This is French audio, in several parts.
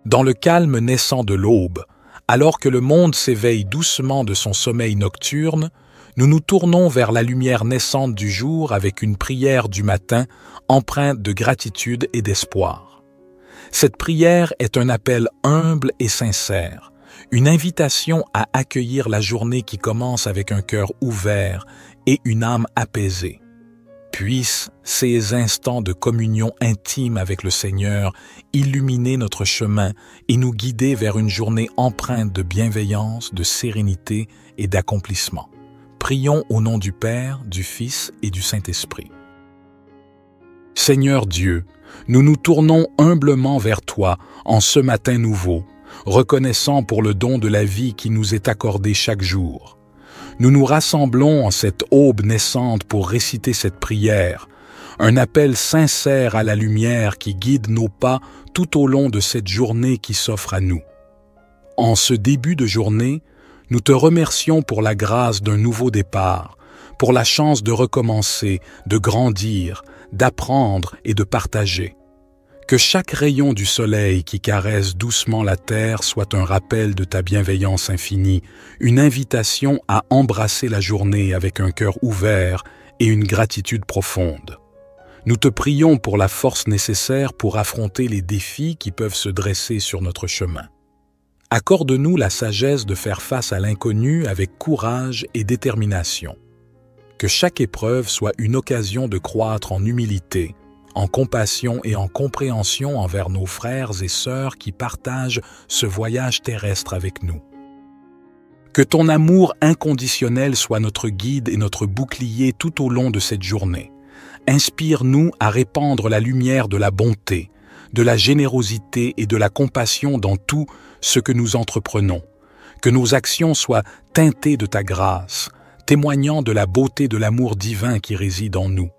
Dans le calme naissant de l'aube, alors que le monde s'éveille doucement de son sommeil nocturne, nous nous tournons vers la lumière naissante du jour avec une prière du matin empreinte de gratitude et d'espoir. Cette prière est un appel humble et sincère, une invitation à accueillir la journée qui commence avec un cœur ouvert et une âme apaisée. Puissent ces instants de communion intime avec le Seigneur illuminer notre chemin et nous guider vers une journée empreinte de bienveillance, de sérénité et d'accomplissement. Prions au nom du Père, du Fils et du Saint-Esprit. Seigneur Dieu, nous nous tournons humblement vers toi en ce matin nouveau, reconnaissant pour le don de la vie qui nous est accordé chaque jour. Nous nous rassemblons en cette aube naissante pour réciter cette prière, un appel sincère à la lumière qui guide nos pas tout au long de cette journée qui s'offre à nous. En ce début de journée, nous te remercions pour la grâce d'un nouveau départ, pour la chance de recommencer, de grandir, d'apprendre et de partager. Que chaque rayon du soleil qui caresse doucement la terre soit un rappel de ta bienveillance infinie, une invitation à embrasser la journée avec un cœur ouvert et une gratitude profonde. Nous te prions pour la force nécessaire pour affronter les défis qui peuvent se dresser sur notre chemin. Accorde-nous la sagesse de faire face à l'inconnu avec courage et détermination. Que chaque épreuve soit une occasion de croître en humilité, en compassion et en compréhension envers nos frères et sœurs qui partagent ce voyage terrestre avec nous. Que ton amour inconditionnel soit notre guide et notre bouclier tout au long de cette journée. Inspire-nous à répandre la lumière de la bonté, de la générosité et de la compassion dans tout ce que nous entreprenons. Que nos actions soient teintées de ta grâce, témoignant de la beauté de l'amour divin qui réside en nous.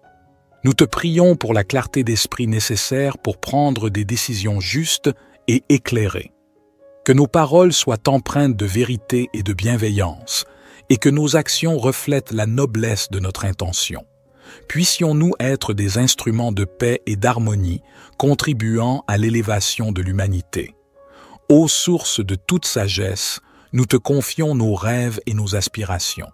Nous te prions pour la clarté d'esprit nécessaire pour prendre des décisions justes et éclairées. Que nos paroles soient empreintes de vérité et de bienveillance, et que nos actions reflètent la noblesse de notre intention. Puissions-nous être des instruments de paix et d'harmonie, contribuant à l'élévation de l'humanité. Ô source de toute sagesse, nous te confions nos rêves et nos aspirations.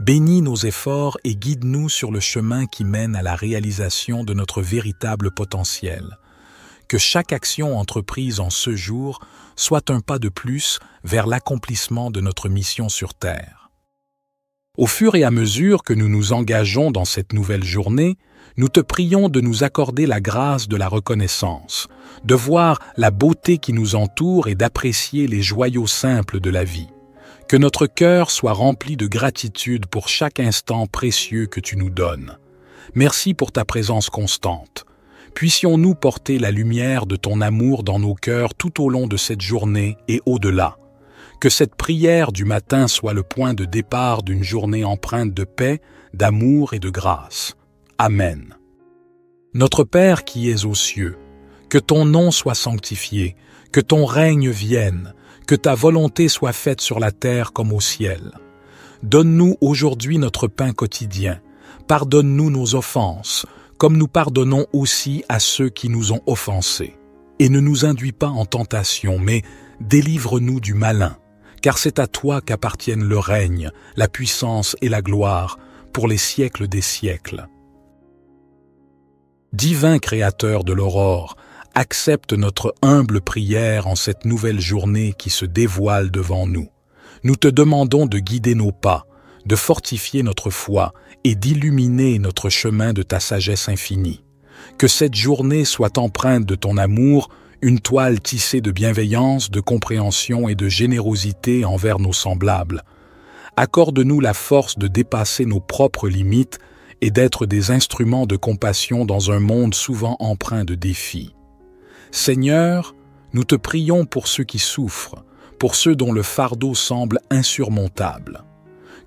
Bénis nos efforts et guide-nous sur le chemin qui mène à la réalisation de notre véritable potentiel. Que chaque action entreprise en ce jour soit un pas de plus vers l'accomplissement de notre mission sur Terre. Au fur et à mesure que nous nous engageons dans cette nouvelle journée, nous te prions de nous accorder la grâce de la reconnaissance, de voir la beauté qui nous entoure et d'apprécier les joyaux simples de la vie. Que notre cœur soit rempli de gratitude pour chaque instant précieux que tu nous donnes. Merci pour ta présence constante. Puissions-nous porter la lumière de ton amour dans nos cœurs tout au long de cette journée et au-delà. Que cette prière du matin soit le point de départ d'une journée empreinte de paix, d'amour et de grâce. Amen. Notre Père qui es aux cieux, que ton nom soit sanctifié, que ton règne vienne, que ta volonté soit faite sur la terre comme au ciel. Donne-nous aujourd'hui notre pain quotidien. Pardonne-nous nos offenses, comme nous pardonnons aussi à ceux qui nous ont offensés. Et ne nous induis pas en tentation, mais délivre-nous du malin, car c'est à toi qu'appartiennent le règne, la puissance et la gloire, pour les siècles des siècles. Divin Créateur de l'aurore, accepte notre humble prière en cette nouvelle journée qui se dévoile devant nous. Nous te demandons de guider nos pas, de fortifier notre foi et d'illuminer notre chemin de ta sagesse infinie. Que cette journée soit empreinte de ton amour, une toile tissée de bienveillance, de compréhension et de générosité envers nos semblables. Accorde-nous la force de dépasser nos propres limites et d'être des instruments de compassion dans un monde souvent empreint de défis. Seigneur, nous te prions pour ceux qui souffrent, pour ceux dont le fardeau semble insurmontable.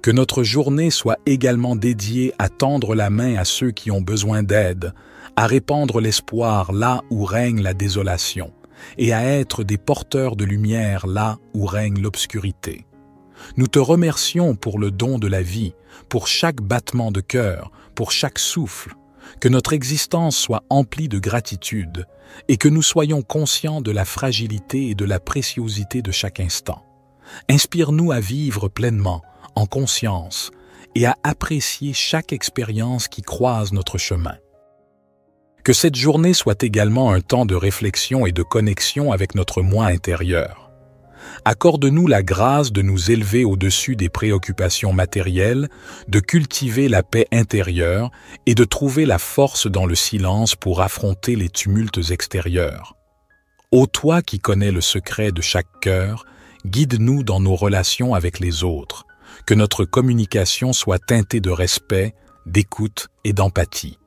Que notre journée soit également dédiée à tendre la main à ceux qui ont besoin d'aide, à répandre l'espoir là où règne la désolation, et à être des porteurs de lumière là où règne l'obscurité. Nous te remercions pour le don de la vie, pour chaque battement de cœur, pour chaque souffle. Que notre existence soit emplie de gratitude et que nous soyons conscients de la fragilité et de la préciosité de chaque instant. Inspire-nous à vivre pleinement, en conscience, et à apprécier chaque expérience qui croise notre chemin. Que cette journée soit également un temps de réflexion et de connexion avec notre moi intérieur. Accorde-nous la grâce de nous élever au-dessus des préoccupations matérielles, de cultiver la paix intérieure et de trouver la force dans le silence pour affronter les tumultes extérieurs. Ô toi qui connais le secret de chaque cœur, guide-nous dans nos relations avec les autres, que notre communication soit teintée de respect, d'écoute et d'empathie.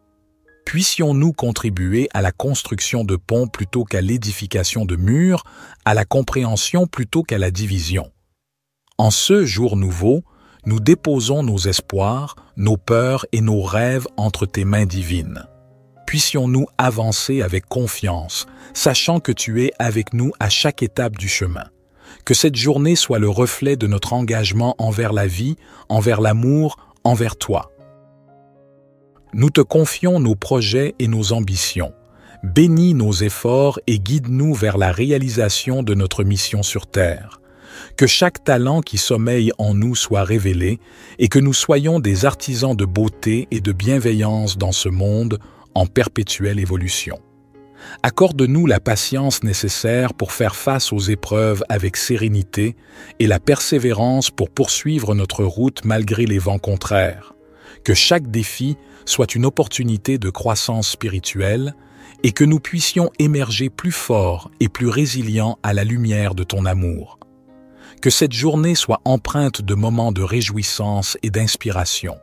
Puissions-nous contribuer à la construction de ponts plutôt qu'à l'édification de murs, à la compréhension plutôt qu'à la division. En ce jour nouveau, nous déposons nos espoirs, nos peurs et nos rêves entre tes mains divines. Puissions-nous avancer avec confiance, sachant que tu es avec nous à chaque étape du chemin. Que cette journée soit le reflet de notre engagement envers la vie, envers l'amour, envers toi. Nous te confions nos projets et nos ambitions. Bénis nos efforts et guide-nous vers la réalisation de notre mission sur Terre. Que chaque talent qui sommeille en nous soit révélé et que nous soyons des artisans de beauté et de bienveillance dans ce monde en perpétuelle évolution. Accorde-nous la patience nécessaire pour faire face aux épreuves avec sérénité et la persévérance pour poursuivre notre route malgré les vents contraires. Que chaque défi soit une opportunité de croissance spirituelle et que nous puissions émerger plus forts et plus résilients à la lumière de ton amour. Que cette journée soit empreinte de moments de réjouissance et d'inspiration.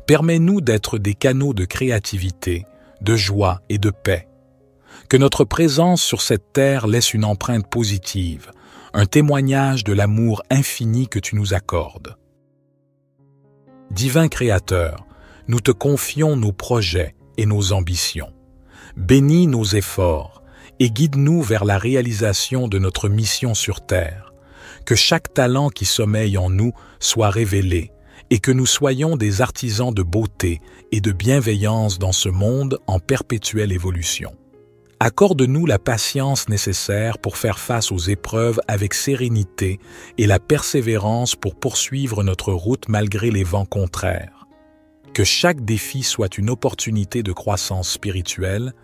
Permets-nous d'être des canaux de créativité, de joie et de paix. Que notre présence sur cette terre laisse une empreinte positive, un témoignage de l'amour infini que tu nous accordes. Divin Créateur, nous te confions nos projets et nos ambitions. Bénis nos efforts et guide-nous vers la réalisation de notre mission sur Terre. Que chaque talent qui sommeille en nous soit révélé et que nous soyons des artisans de beauté et de bienveillance dans ce monde en perpétuelle évolution. Accorde-nous la patience nécessaire pour faire face aux épreuves avec sérénité et la persévérance pour poursuivre notre route malgré les vents contraires. Que chaque défi soit une opportunité de croissance spirituelle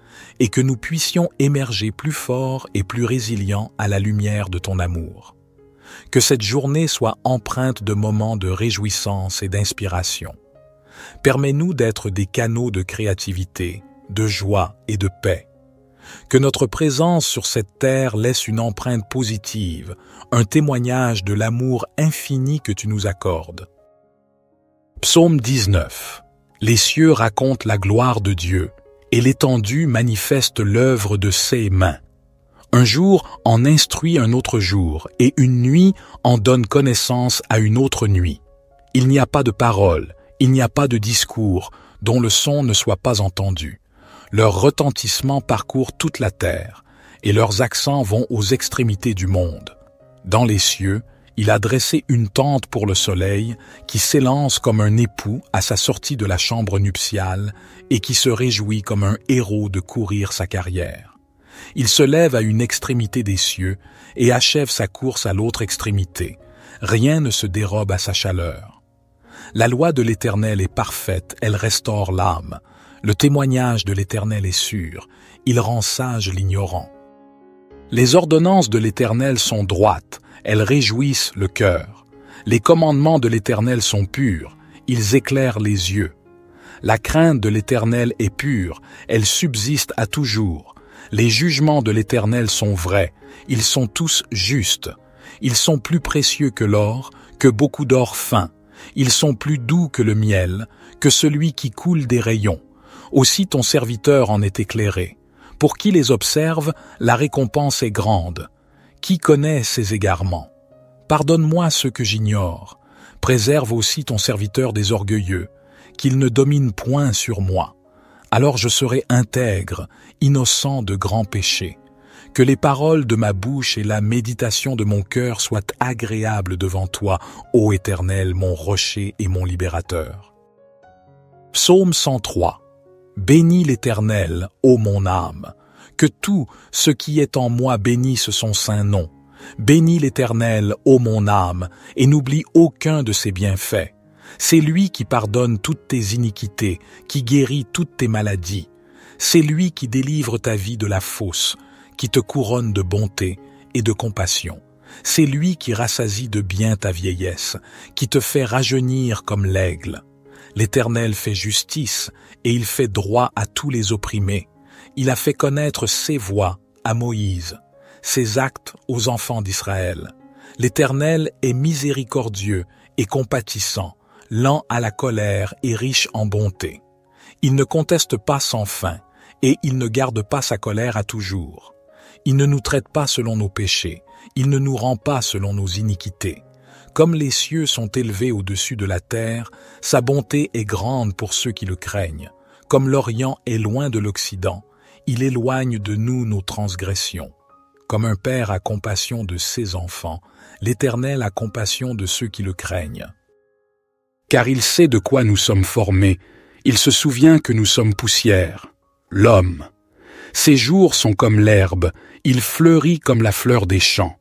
et que nous puissions émerger plus forts et plus résilients à la lumière de ton amour. Que cette journée soit empreinte de moments de réjouissance et d'inspiration. Permets-nous d'être des canaux de créativité, de joie et de paix. Que notre présence sur cette terre laisse une empreinte positive, un témoignage de l'amour infini que tu nous accordes. Psaume 19. Les cieux racontent la gloire de Dieu, et l'étendue manifeste l'œuvre de ses mains. Un jour en instruit un autre jour, et une nuit en donne connaissance à une autre nuit. Il n'y a pas de parole, il n'y a pas de discours, dont le son ne soit pas entendu. Leur retentissement parcourt toute la terre, et leurs accents vont aux extrémités du monde. Dans les cieux, il a dressé une tente pour le soleil, qui s'élance comme un époux à sa sortie de la chambre nuptiale, et qui se réjouit comme un héros de courir sa carrière. Il se lève à une extrémité des cieux, et achève sa course à l'autre extrémité. Rien ne se dérobe à sa chaleur. La loi de l'Éternel est parfaite, elle restaure l'âme. Le témoignage de l'Éternel est sûr, il rend sage l'ignorant. Les ordonnances de l'Éternel sont droites, elles réjouissent le cœur. Les commandements de l'Éternel sont purs, ils éclairent les yeux. La crainte de l'Éternel est pure, elle subsiste à toujours. Les jugements de l'Éternel sont vrais, ils sont tous justes. Ils sont plus précieux que l'or, que beaucoup d'or fin. Ils sont plus doux que le miel, que celui qui coule des rayons. Aussi ton serviteur en est éclairé. Pour qui les observe, la récompense est grande. Qui connaît ses égarements? Pardonne-moi ce que j'ignore. Préserve aussi ton serviteur des orgueilleux, qu'il ne domine point sur moi. Alors je serai intègre, innocent de grands péchés. Que les paroles de ma bouche et la méditation de mon cœur soient agréables devant toi, ô Éternel, mon rocher et mon libérateur. Psaume 103. Bénis l'Éternel, ô mon âme. Que tout ce qui est en moi bénisse son saint nom. Bénis l'Éternel, ô mon âme, et n'oublie aucun de ses bienfaits. C'est lui qui pardonne toutes tes iniquités, qui guérit toutes tes maladies. C'est lui qui délivre ta vie de la fosse, qui te couronne de bonté et de compassion. C'est lui qui rassasie de bien ta vieillesse, qui te fait rajeunir comme l'aigle. L'Éternel fait justice, et il fait droit à tous les opprimés. Il a fait connaître ses voies à Moïse, ses actes aux enfants d'Israël. L'Éternel est miséricordieux et compatissant, lent à la colère et riche en bonté. Il ne conteste pas sans fin, et il ne garde pas sa colère à toujours. Il ne nous traite pas selon nos péchés, il ne nous rend pas selon nos iniquités. Comme les cieux sont élevés au-dessus de la terre, sa bonté est grande pour ceux qui le craignent. Comme l'Orient est loin de l'Occident, il éloigne de nous nos transgressions. Comme un père a compassion de ses enfants, l'Éternel a compassion de ceux qui le craignent. Car il sait de quoi nous sommes formés, il se souvient que nous sommes poussière. L'homme. Ses jours sont comme l'herbe, il fleurit comme la fleur des champs.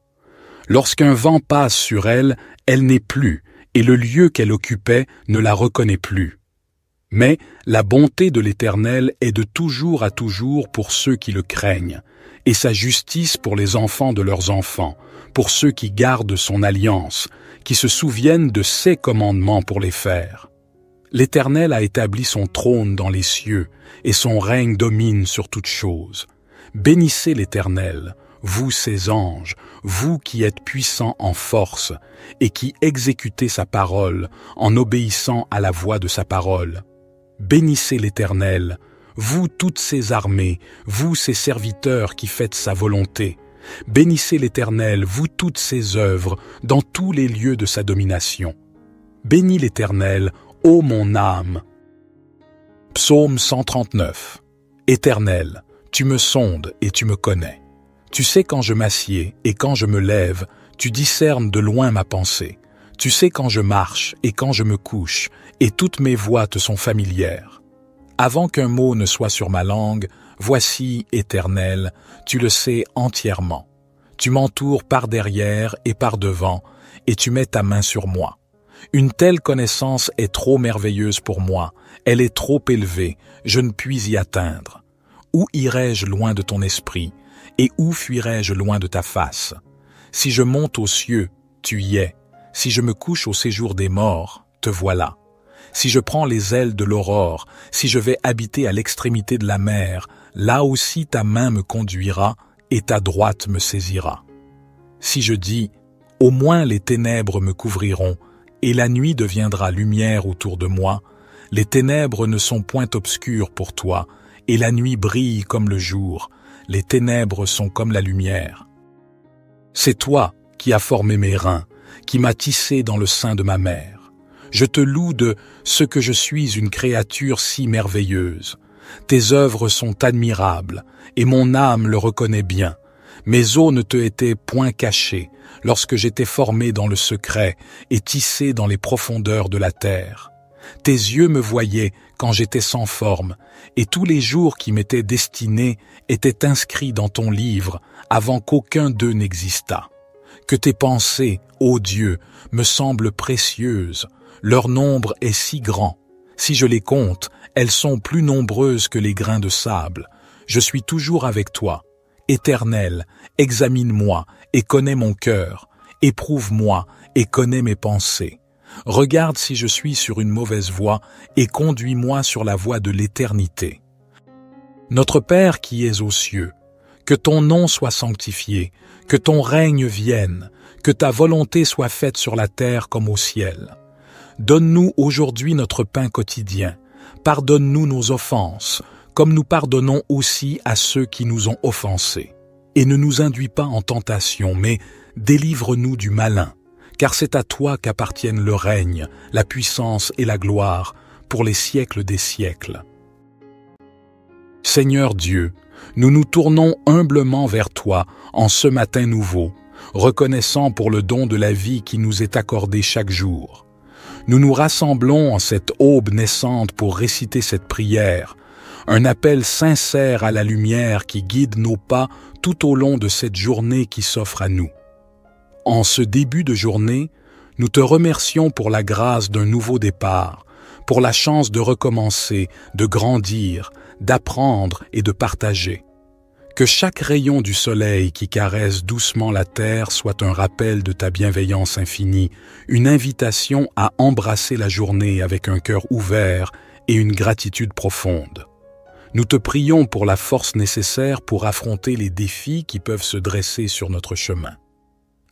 Lorsqu'un vent passe sur elle, elle n'est plus, et le lieu qu'elle occupait ne la reconnaît plus. Mais la bonté de l'Éternel est de toujours à toujours pour ceux qui le craignent, et sa justice pour les enfants de leurs enfants, pour ceux qui gardent son alliance, qui se souviennent de ses commandements pour les faire. L'Éternel a établi son trône dans les cieux, et son règne domine sur toutes choses. Bénissez l'Éternel, vous ses anges, vous qui êtes puissants en force, et qui exécutez sa parole en obéissant à la voix de sa parole. Bénissez l'Éternel, vous toutes ses armées, vous ses serviteurs qui faites sa volonté. Bénissez l'Éternel, vous toutes ses œuvres, dans tous les lieux de sa domination. Bénis l'Éternel, ô mon âme. Psaume 139. Éternel, tu me sondes et tu me connais. Tu sais quand je m'assieds et quand je me lève, tu discernes de loin ma pensée. Tu sais quand je marche et quand je me couche, et toutes mes voies te sont familières. Avant qu'un mot ne soit sur ma langue, voici, Éternel, tu le sais entièrement. Tu m'entoures par derrière et par devant, et tu mets ta main sur moi. Une telle connaissance est trop merveilleuse pour moi, elle est trop élevée, je ne puis y atteindre. Où irai-je loin de ton esprit, et où fuirai-je loin de ta face? Si je monte aux cieux, tu y es. Si je me couche au séjour des morts, te voilà. Si je prends les ailes de l'aurore, si je vais habiter à l'extrémité de la mer, là aussi ta main me conduira et ta droite me saisira. Si je dis, au moins les ténèbres me couvriront, et la nuit deviendra lumière autour de moi, les ténèbres ne sont point obscures pour toi, et la nuit brille comme le jour, les ténèbres sont comme la lumière. C'est toi qui as formé mes reins, qui m'as tissé dans le sein de ma mère. Je te loue de ce que je suis une créature si merveilleuse. Tes œuvres sont admirables, et mon âme le reconnaît bien. Mes os ne te étaient point cachés, lorsque j'étais formé dans le secret et tissé dans les profondeurs de la terre. Tes yeux me voyaient quand j'étais sans forme, et tous les jours qui m'étaient destinés étaient inscrits dans ton livre avant qu'aucun d'eux n'existât. Que tes pensées, ô Dieu, me semblent précieuses, leur nombre est si grand. Si je les compte, elles sont plus nombreuses que les grains de sable. Je suis toujours avec toi. Éternel, examine-moi et connais mon cœur. Éprouve-moi et connais mes pensées. Regarde si je suis sur une mauvaise voie et conduis-moi sur la voie de l'éternité. Notre Père qui es aux cieux, que ton nom soit sanctifié, que ton règne vienne, que ta volonté soit faite sur la terre comme au ciel. Donne-nous aujourd'hui notre pain quotidien. Pardonne-nous nos offenses, comme nous pardonnons aussi à ceux qui nous ont offensés. Et ne nous induis pas en tentation, mais délivre-nous du malin, car c'est à toi qu'appartiennent le règne, la puissance et la gloire, pour les siècles des siècles. Seigneur Dieu, nous nous tournons humblement vers toi en ce matin nouveau, reconnaissant pour le don de la vie qui nous est accordé chaque jour. Nous nous rassemblons en cette aube naissante pour réciter cette prière, un appel sincère à la lumière qui guide nos pas tout au long de cette journée qui s'offre à nous. En ce début de journée, nous te remercions pour la grâce d'un nouveau départ, pour la chance de recommencer, de grandir, d'apprendre et de partager. Que chaque rayon du soleil qui caresse doucement la terre soit un rappel de ta bienveillance infinie, une invitation à embrasser la journée avec un cœur ouvert et une gratitude profonde. Nous te prions pour la force nécessaire pour affronter les défis qui peuvent se dresser sur notre chemin.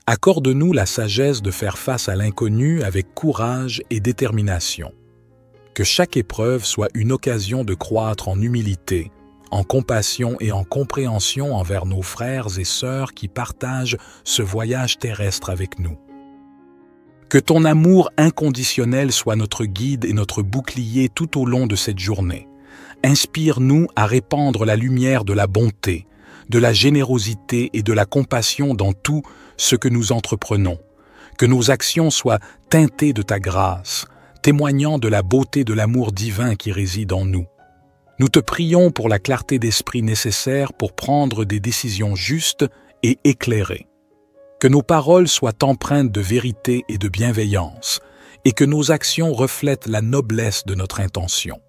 Accorde-nous la sagesse de faire face à l'inconnu avec courage et détermination. Que chaque épreuve soit une occasion de croître en humilité, en compassion et en compréhension envers nos frères et sœurs qui partagent ce voyage terrestre avec nous. Que ton amour inconditionnel soit notre guide et notre bouclier tout au long de cette journée. Inspire-nous à répandre la lumière de la bonté, de la générosité et de la compassion dans tout ce que nous entreprenons. Que nos actions soient teintées de ta grâce, témoignant de la beauté de l'amour divin qui réside en nous. Nous te prions pour la clarté d'esprit nécessaire pour prendre des décisions justes et éclairées. Que nos paroles soient empreintes de vérité et de bienveillance, et que nos actions reflètent la noblesse de notre intention.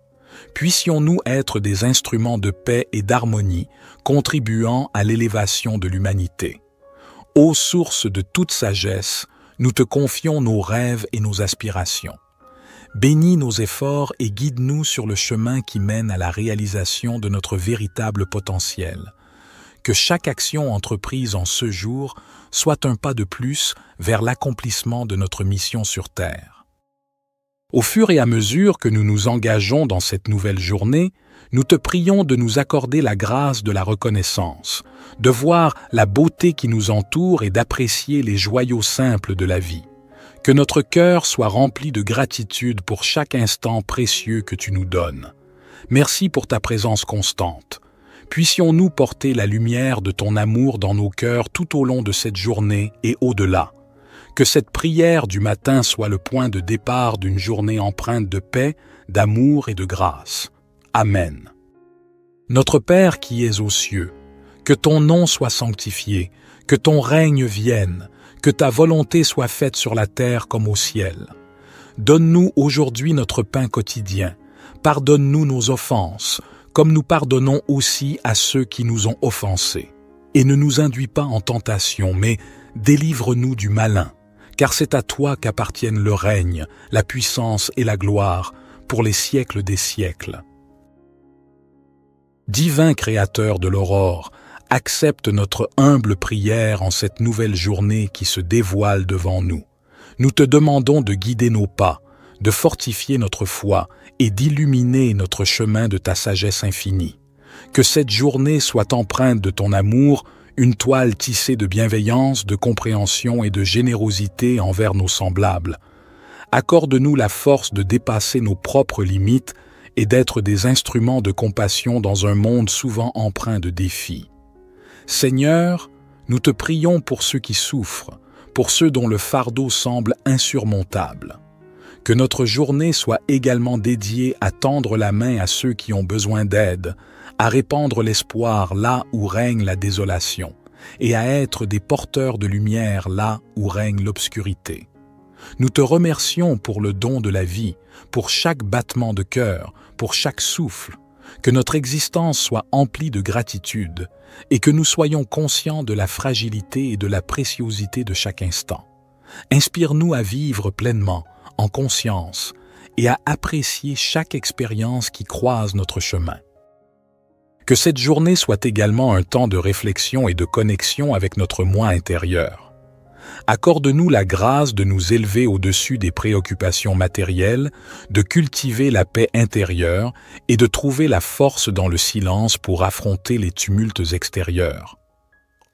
Puissions-nous être des instruments de paix et d'harmonie, contribuant à l'élévation de l'humanité. Ô source de toute sagesse, nous te confions nos rêves et nos aspirations. Bénis nos efforts et guide-nous sur le chemin qui mène à la réalisation de notre véritable potentiel. Que chaque action entreprise en ce jour soit un pas de plus vers l'accomplissement de notre mission sur Terre. Au fur et à mesure que nous nous engageons dans cette nouvelle journée, nous te prions de nous accorder la grâce de la reconnaissance, de voir la beauté qui nous entoure et d'apprécier les joyaux simples de la vie. Que notre cœur soit rempli de gratitude pour chaque instant précieux que tu nous donnes. Merci pour ta présence constante. Puissions-nous porter la lumière de ton amour dans nos cœurs tout au long de cette journée et au-delà. Que cette prière du matin soit le point de départ d'une journée empreinte de paix, d'amour et de grâce. Amen. Notre Père qui es aux cieux, que ton nom soit sanctifié, que ton règne vienne, que ta volonté soit faite sur la terre comme au ciel. Donne-nous aujourd'hui notre pain quotidien. Pardonne-nous nos offenses, comme nous pardonnons aussi à ceux qui nous ont offensés. Et ne nous induis pas en tentation, mais délivre-nous du malin, car c'est à toi qu'appartiennent le règne, la puissance et la gloire, pour les siècles des siècles. Divin Créateur de l'aurore, accepte notre humble prière en cette nouvelle journée qui se dévoile devant nous. Nous te demandons de guider nos pas, de fortifier notre foi et d'illuminer notre chemin de ta sagesse infinie. Que cette journée soit empreinte de ton amour, une toile tissée de bienveillance, de compréhension et de générosité envers nos semblables. Accorde-nous la force de dépasser nos propres limites et d'être des instruments de compassion dans un monde souvent empreint de défis. Seigneur, nous te prions pour ceux qui souffrent, pour ceux dont le fardeau semble insurmontable. Que notre journée soit également dédiée à tendre la main à ceux qui ont besoin d'aide, à répandre l'espoir là où règne la désolation, et à être des porteurs de lumière là où règne l'obscurité. Nous te remercions pour le don de la vie, pour chaque battement de cœur, pour chaque souffle, que notre existence soit emplie de gratitude et que nous soyons conscients de la fragilité et de la préciosité de chaque instant. Inspire-nous à vivre pleinement, en conscience, et à apprécier chaque expérience qui croise notre chemin. Que cette journée soit également un temps de réflexion et de connexion avec notre moi intérieur. Accorde-nous la grâce de nous élever au-dessus des préoccupations matérielles, de cultiver la paix intérieure et de trouver la force dans le silence pour affronter les tumultes extérieurs.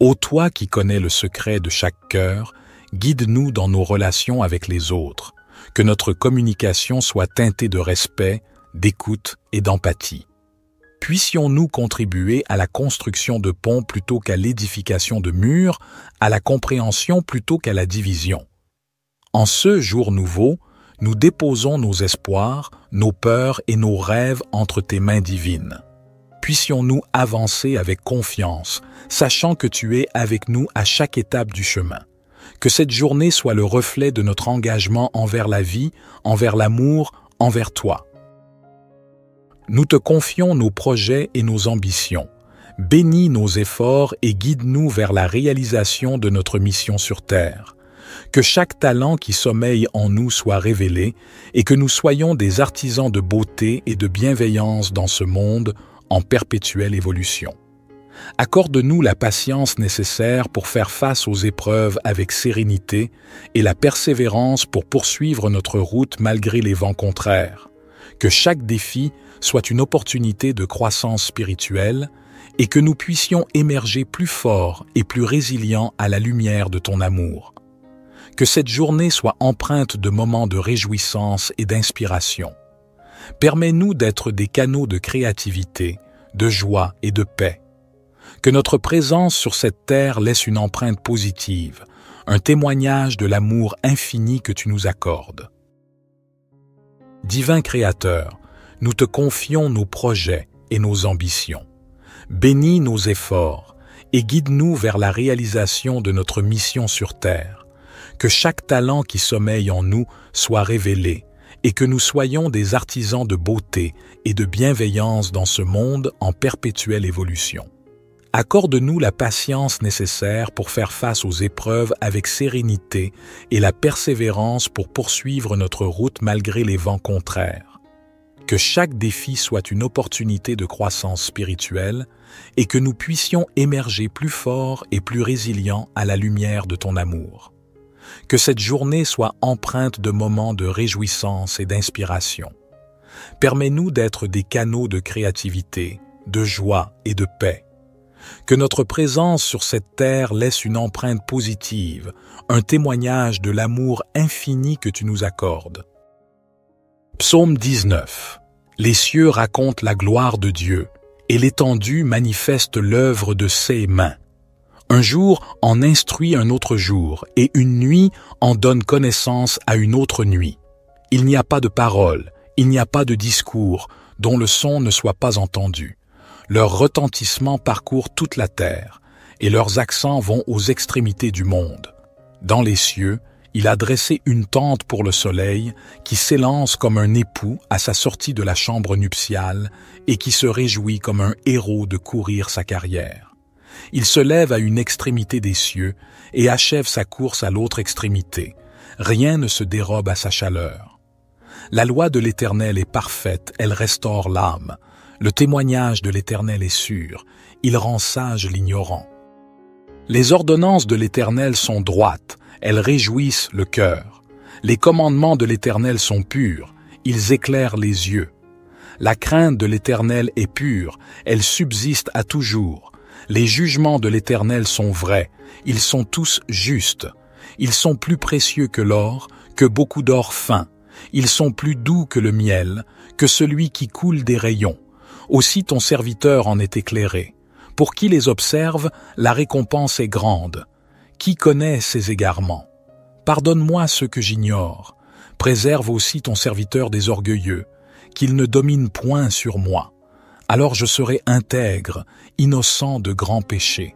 Ô toi qui connais le secret de chaque cœur, guide-nous dans nos relations avec les autres, que notre communication soit teintée de respect, d'écoute et d'empathie. Puissions-nous contribuer à la construction de ponts plutôt qu'à l'édification de murs, à la compréhension plutôt qu'à la division. En ce jour nouveau, nous déposons nos espoirs, nos peurs et nos rêves entre tes mains divines. puissions-nous avancer avec confiance, sachant que tu es avec nous à chaque étape du chemin. Que cette journée soit le reflet de notre engagement envers la vie, envers l'amour, envers toi. Nous te confions nos projets et nos ambitions. Bénis nos efforts et guide-nous vers la réalisation de notre mission sur Terre. Que chaque talent qui sommeille en nous soit révélé et que nous soyons des artisans de beauté et de bienveillance dans ce monde en perpétuelle évolution. Accorde-nous la patience nécessaire pour faire face aux épreuves avec sérénité et la persévérance pour poursuivre notre route malgré les vents contraires. Que chaque défi soit une opportunité de croissance spirituelle et que nous puissions émerger plus forts et plus résilients à la lumière de ton amour. Que cette journée soit empreinte de moments de réjouissance et d'inspiration. Permets-nous d'être des canaux de créativité, de joie et de paix. Que notre présence sur cette terre laisse une empreinte positive, un témoignage de l'amour infini que tu nous accordes. Divin Créateur, nous te confions nos projets et nos ambitions. Bénis nos efforts et guide-nous vers la réalisation de notre mission sur Terre. Que chaque talent qui sommeille en nous soit révélé et que nous soyons des artisans de beauté et de bienveillance dans ce monde en perpétuelle évolution. Accorde-nous la patience nécessaire pour faire face aux épreuves avec sérénité et la persévérance pour poursuivre notre route malgré les vents contraires. Que chaque défi soit une opportunité de croissance spirituelle et que nous puissions émerger plus forts et plus résilients à la lumière de ton amour. Que cette journée soit empreinte de moments de réjouissance et d'inspiration. Permets-nous d'être des canaux de créativité, de joie et de paix. Que notre présence sur cette terre laisse une empreinte positive, un témoignage de l'amour infini que tu nous accordes. Psaume 19. Les cieux racontent la gloire de Dieu, et l'étendue manifeste l'œuvre de ses mains. Un jour en instruit un autre jour, et une nuit en donne connaissance à une autre nuit. Il n'y a pas de parole, il n'y a pas de discours, dont le son ne soit pas entendu. Leur retentissement parcourt toute la terre, et leurs accents vont aux extrémités du monde. Dans les cieux, il a dressé une tente pour le soleil, qui s'élance comme un époux à sa sortie de la chambre nuptiale, et qui se réjouit comme un héros de courir sa carrière. Il se lève à une extrémité des cieux, et achève sa course à l'autre extrémité. Rien ne se dérobe à sa chaleur. La loi de l'Éternel est parfaite, elle restaure l'âme. Le témoignage de l'Éternel est sûr, il rend sage l'ignorant. Les ordonnances de l'Éternel sont droites, elles réjouissent le cœur. Les commandements de l'Éternel sont purs, ils éclairent les yeux. La crainte de l'Éternel est pure, elle subsiste à toujours. Les jugements de l'Éternel sont vrais, ils sont tous justes. Ils sont plus précieux que l'or, que beaucoup d'or fin. Ils sont plus doux que le miel, que celui qui coule des rayons. Aussi ton serviteur en est éclairé. Pour qui les observe, la récompense est grande. Qui connaît ses égarements? Pardonne-moi ce que j'ignore. Préserve aussi ton serviteur des orgueilleux, qu'il ne domine point sur moi. Alors je serai intègre, innocent de grands péchés.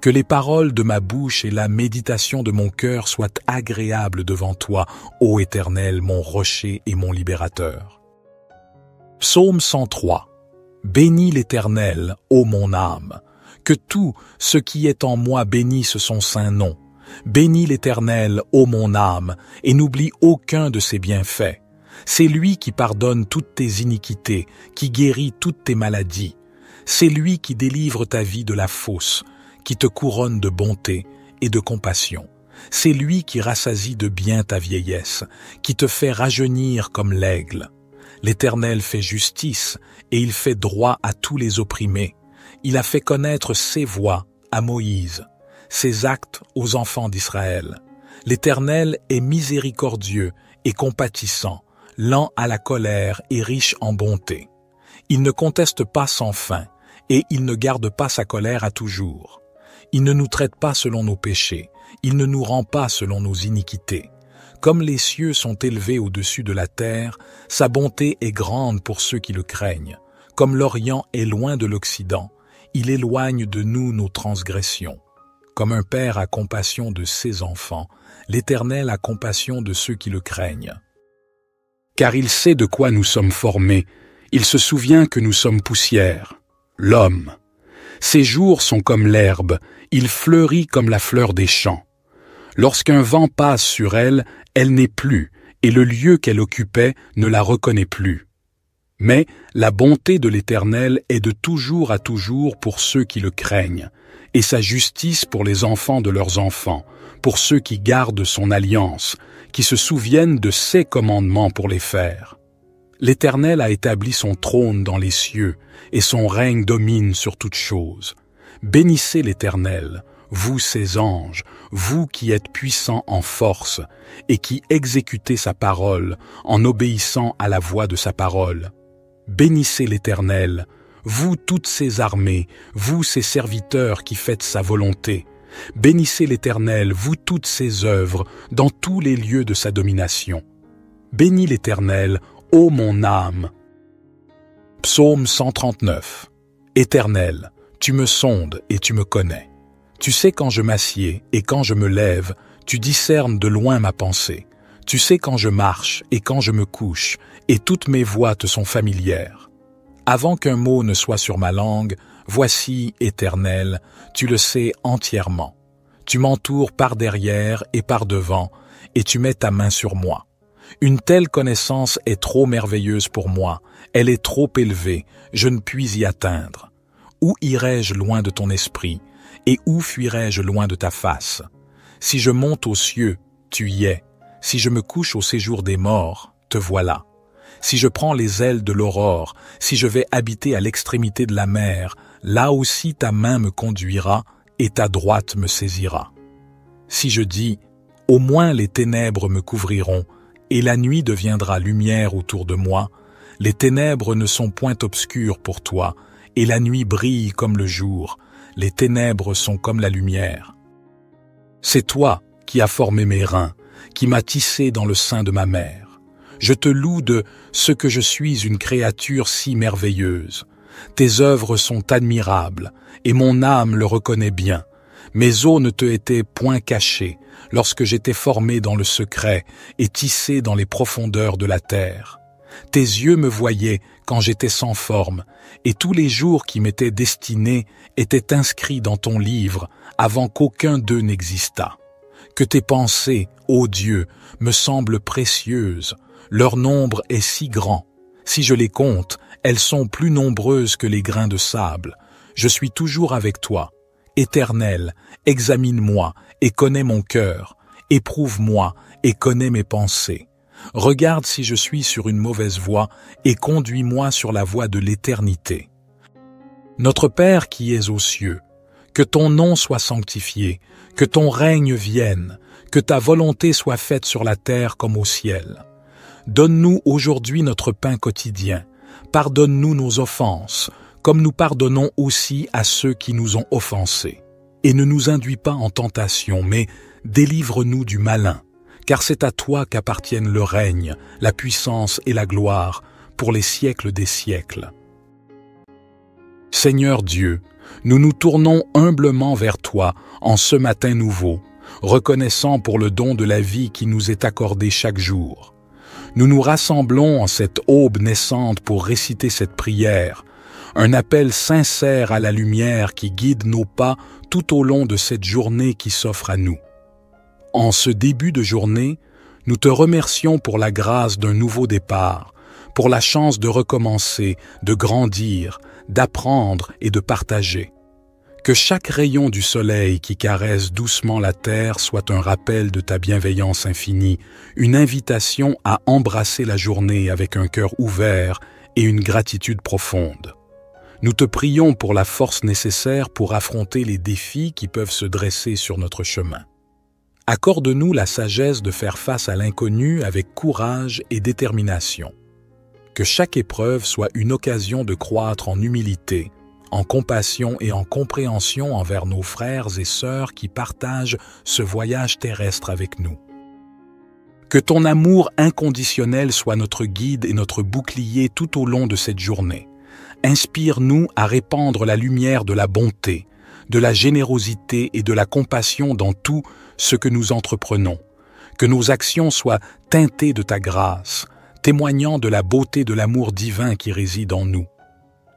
Que les paroles de ma bouche et la méditation de mon cœur soient agréables devant toi, ô Éternel, mon rocher et mon libérateur. Psaume 103. Bénis l'Éternel, ô mon âme. Que tout ce qui est en moi bénisse son saint nom. Bénis l'Éternel, ô mon âme, et n'oublie aucun de ses bienfaits. C'est lui qui pardonne toutes tes iniquités, qui guérit toutes tes maladies. C'est lui qui délivre ta vie de la fosse, qui te couronne de bonté et de compassion. C'est lui qui rassasie de bien ta vieillesse, qui te fait rajeunir comme l'aigle. L'Éternel fait justice et il fait droit à tous les opprimés. Il a fait connaître ses voies à Moïse, ses actes aux enfants d'Israël. L'Éternel est miséricordieux et compatissant, lent à la colère et riche en bonté. Il ne conteste pas sans fin, et il ne garde pas sa colère à toujours. Il ne nous traite pas selon nos péchés, il ne nous rend pas selon nos iniquités. Comme les cieux sont élevés au-dessus de la terre, sa bonté est grande pour ceux qui le craignent. Comme l'Orient est loin de l'Occident, il éloigne de nous nos transgressions. Comme un père a compassion de ses enfants, l'Éternel a compassion de ceux qui le craignent. Car il sait de quoi nous sommes formés, il se souvient que nous sommes poussière, l'homme. Ses jours sont comme l'herbe, il fleurit comme la fleur des champs. Lorsqu'un vent passe sur elle, elle n'est plus, et le lieu qu'elle occupait ne la reconnaît plus. Mais la bonté de l'Éternel est de toujours à toujours pour ceux qui le craignent, et sa justice pour les enfants de leurs enfants, pour ceux qui gardent son alliance, qui se souviennent de ses commandements pour les faire. L'Éternel a établi son trône dans les cieux, et son règne domine sur toutes choses. Bénissez l'Éternel, vous ses anges, vous qui êtes puissants en force, et qui exécutez sa parole en obéissant à la voix de sa parole. Bénissez l'Éternel, vous toutes ses armées, vous ses serviteurs qui faites sa volonté. Bénissez l'Éternel, vous toutes ses œuvres, dans tous les lieux de sa domination. Bénis l'Éternel, ô mon âme. Psaume 139. Éternel, tu me sondes et tu me connais. Tu sais quand je m'assieds et quand je me lève, tu discernes de loin ma pensée. Tu sais quand je marche et quand je me couche, et toutes mes voies te sont familières. Avant qu'un mot ne soit sur ma langue, voici, Éternel, tu le sais entièrement. Tu m'entoures par derrière et par devant, et tu mets ta main sur moi. Une telle connaissance est trop merveilleuse pour moi, elle est trop élevée, je ne puis y atteindre. Où irai-je loin de ton esprit, et où fuirai-je loin de ta face? Si je monte aux cieux, tu y es. Si je me couche au séjour des morts, te voilà. Si je prends les ailes de l'aurore, si je vais habiter à l'extrémité de la mer, là aussi ta main me conduira et ta droite me saisira. Si je dis, au moins les ténèbres me couvriront, et la nuit deviendra lumière autour de moi, les ténèbres ne sont point obscures pour toi, et la nuit brille comme le jour, les ténèbres sont comme la lumière. C'est toi qui as formé mes reins, qui m'as tissé dans le sein de ma mère. Je te loue de ce que je suis une créature si merveilleuse. Tes œuvres sont admirables, et mon âme le reconnaît bien. Mes os ne te étaient point cachés, lorsque j'étais formé dans le secret et tissé dans les profondeurs de la terre. Tes yeux me voyaient quand j'étais sans forme, et tous les jours qui m'étaient destinés étaient inscrits dans ton livre avant qu'aucun d'eux n'existât. Que tes pensées, ô Dieu, me semblent précieuses, leur nombre est si grand. Si je les compte, elles sont plus nombreuses que les grains de sable. Je suis toujours avec toi. Éternel, examine-moi et connais mon cœur. Éprouve-moi et connais mes pensées. Regarde si je suis sur une mauvaise voie et conduis-moi sur la voie de l'éternité. Notre Père qui es aux cieux, que ton nom soit sanctifié, que ton règne vienne, que ta volonté soit faite sur la terre comme au ciel. Donne-nous aujourd'hui notre pain quotidien. Pardonne-nous nos offenses, comme nous pardonnons aussi à ceux qui nous ont offensés. Et ne nous induis pas en tentation, mais délivre-nous du malin, car c'est à toi qu'appartiennent le règne, la puissance et la gloire, pour les siècles des siècles. Seigneur Dieu, nous nous tournons humblement vers toi en ce matin nouveau, reconnaissant pour le don de la vie qui nous est accordé chaque jour. Nous nous rassemblons en cette aube naissante pour réciter cette prière, un appel sincère à la lumière qui guide nos pas tout au long de cette journée qui s'offre à nous. En ce début de journée, nous te remercions pour la grâce d'un nouveau départ, pour la chance de recommencer, de grandir, d'apprendre et de partager. Que chaque rayon du soleil qui caresse doucement la terre soit un rappel de ta bienveillance infinie, une invitation à embrasser la journée avec un cœur ouvert et une gratitude profonde. Nous te prions pour la force nécessaire pour affronter les défis qui peuvent se dresser sur notre chemin. Accorde-nous la sagesse de faire face à l'inconnu avec courage et détermination. Que chaque épreuve soit une occasion de croître en humilité, en compassion et en compréhension envers nos frères et sœurs qui partagent ce voyage terrestre avec nous. Que ton amour inconditionnel soit notre guide et notre bouclier tout au long de cette journée. Inspire-nous à répandre la lumière de la bonté, de la générosité et de la compassion dans tout ce que nous entreprenons. Que nos actions soient teintées de ta grâce, témoignant de la beauté de l'amour divin qui réside en nous.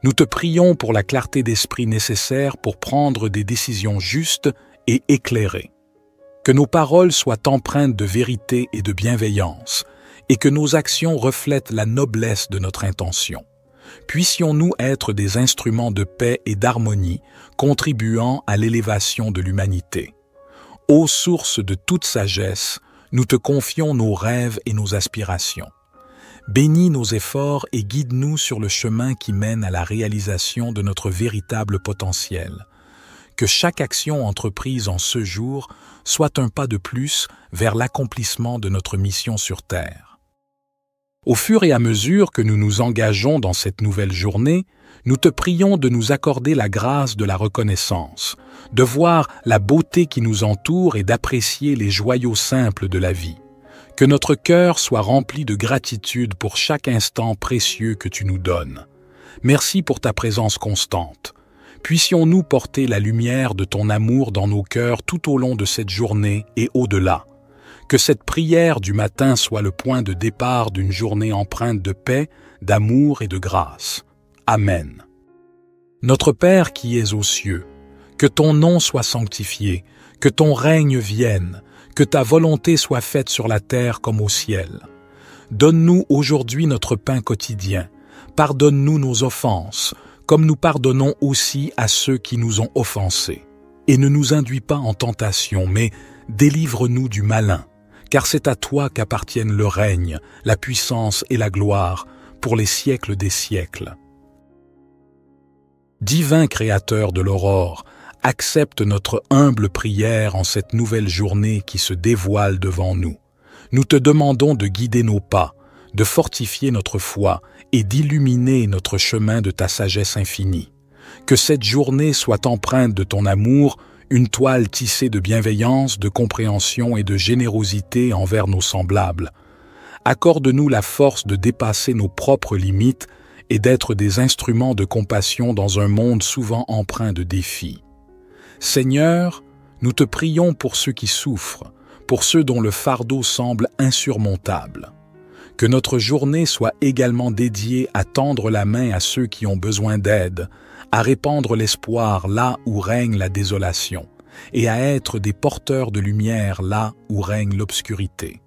Nous te prions pour la clarté d'esprit nécessaire pour prendre des décisions justes et éclairées. Que nos paroles soient empreintes de vérité et de bienveillance, et que nos actions reflètent la noblesse de notre intention. Puissions-nous être des instruments de paix et d'harmonie, contribuant à l'élévation de l'humanité. Ô source de toute sagesse, nous te confions nos rêves et nos aspirations. Bénis nos efforts et guide-nous sur le chemin qui mène à la réalisation de notre véritable potentiel. Que chaque action entreprise en ce jour soit un pas de plus vers l'accomplissement de notre mission sur Terre. Au fur et à mesure que nous nous engageons dans cette nouvelle journée, nous te prions de nous accorder la grâce de la reconnaissance, de voir la beauté qui nous entoure et d'apprécier les joyaux simples de la vie. Que notre cœur soit rempli de gratitude pour chaque instant précieux que tu nous donnes. Merci pour ta présence constante. Puissions-nous porter la lumière de ton amour dans nos cœurs tout au long de cette journée et au-delà. Que cette prière du matin soit le point de départ d'une journée empreinte de paix, d'amour et de grâce. Amen. Notre Père qui es aux cieux, que ton nom soit sanctifié, que ton règne vienne, que ta volonté soit faite sur la terre comme au ciel. Donne-nous aujourd'hui notre pain quotidien. Pardonne-nous nos offenses, comme nous pardonnons aussi à ceux qui nous ont offensés. Et ne nous induis pas en tentation, mais délivre-nous du malin, car c'est à toi qu'appartiennent le règne, la puissance et la gloire, pour les siècles des siècles. Divin Créateur de l'aurore, accepte notre humble prière en cette nouvelle journée qui se dévoile devant nous. Nous te demandons de guider nos pas, de fortifier notre foi et d'illuminer notre chemin de ta sagesse infinie. Que cette journée soit empreinte de ton amour, une toile tissée de bienveillance, de compréhension et de générosité envers nos semblables. Accorde-nous la force de dépasser nos propres limites et d'être des instruments de compassion dans un monde souvent empreint de défis. Seigneur, nous te prions pour ceux qui souffrent, pour ceux dont le fardeau semble insurmontable. Que notre journée soit également dédiée à tendre la main à ceux qui ont besoin d'aide, à répandre l'espoir là où règne la désolation, et à être des porteurs de lumière là où règne l'obscurité.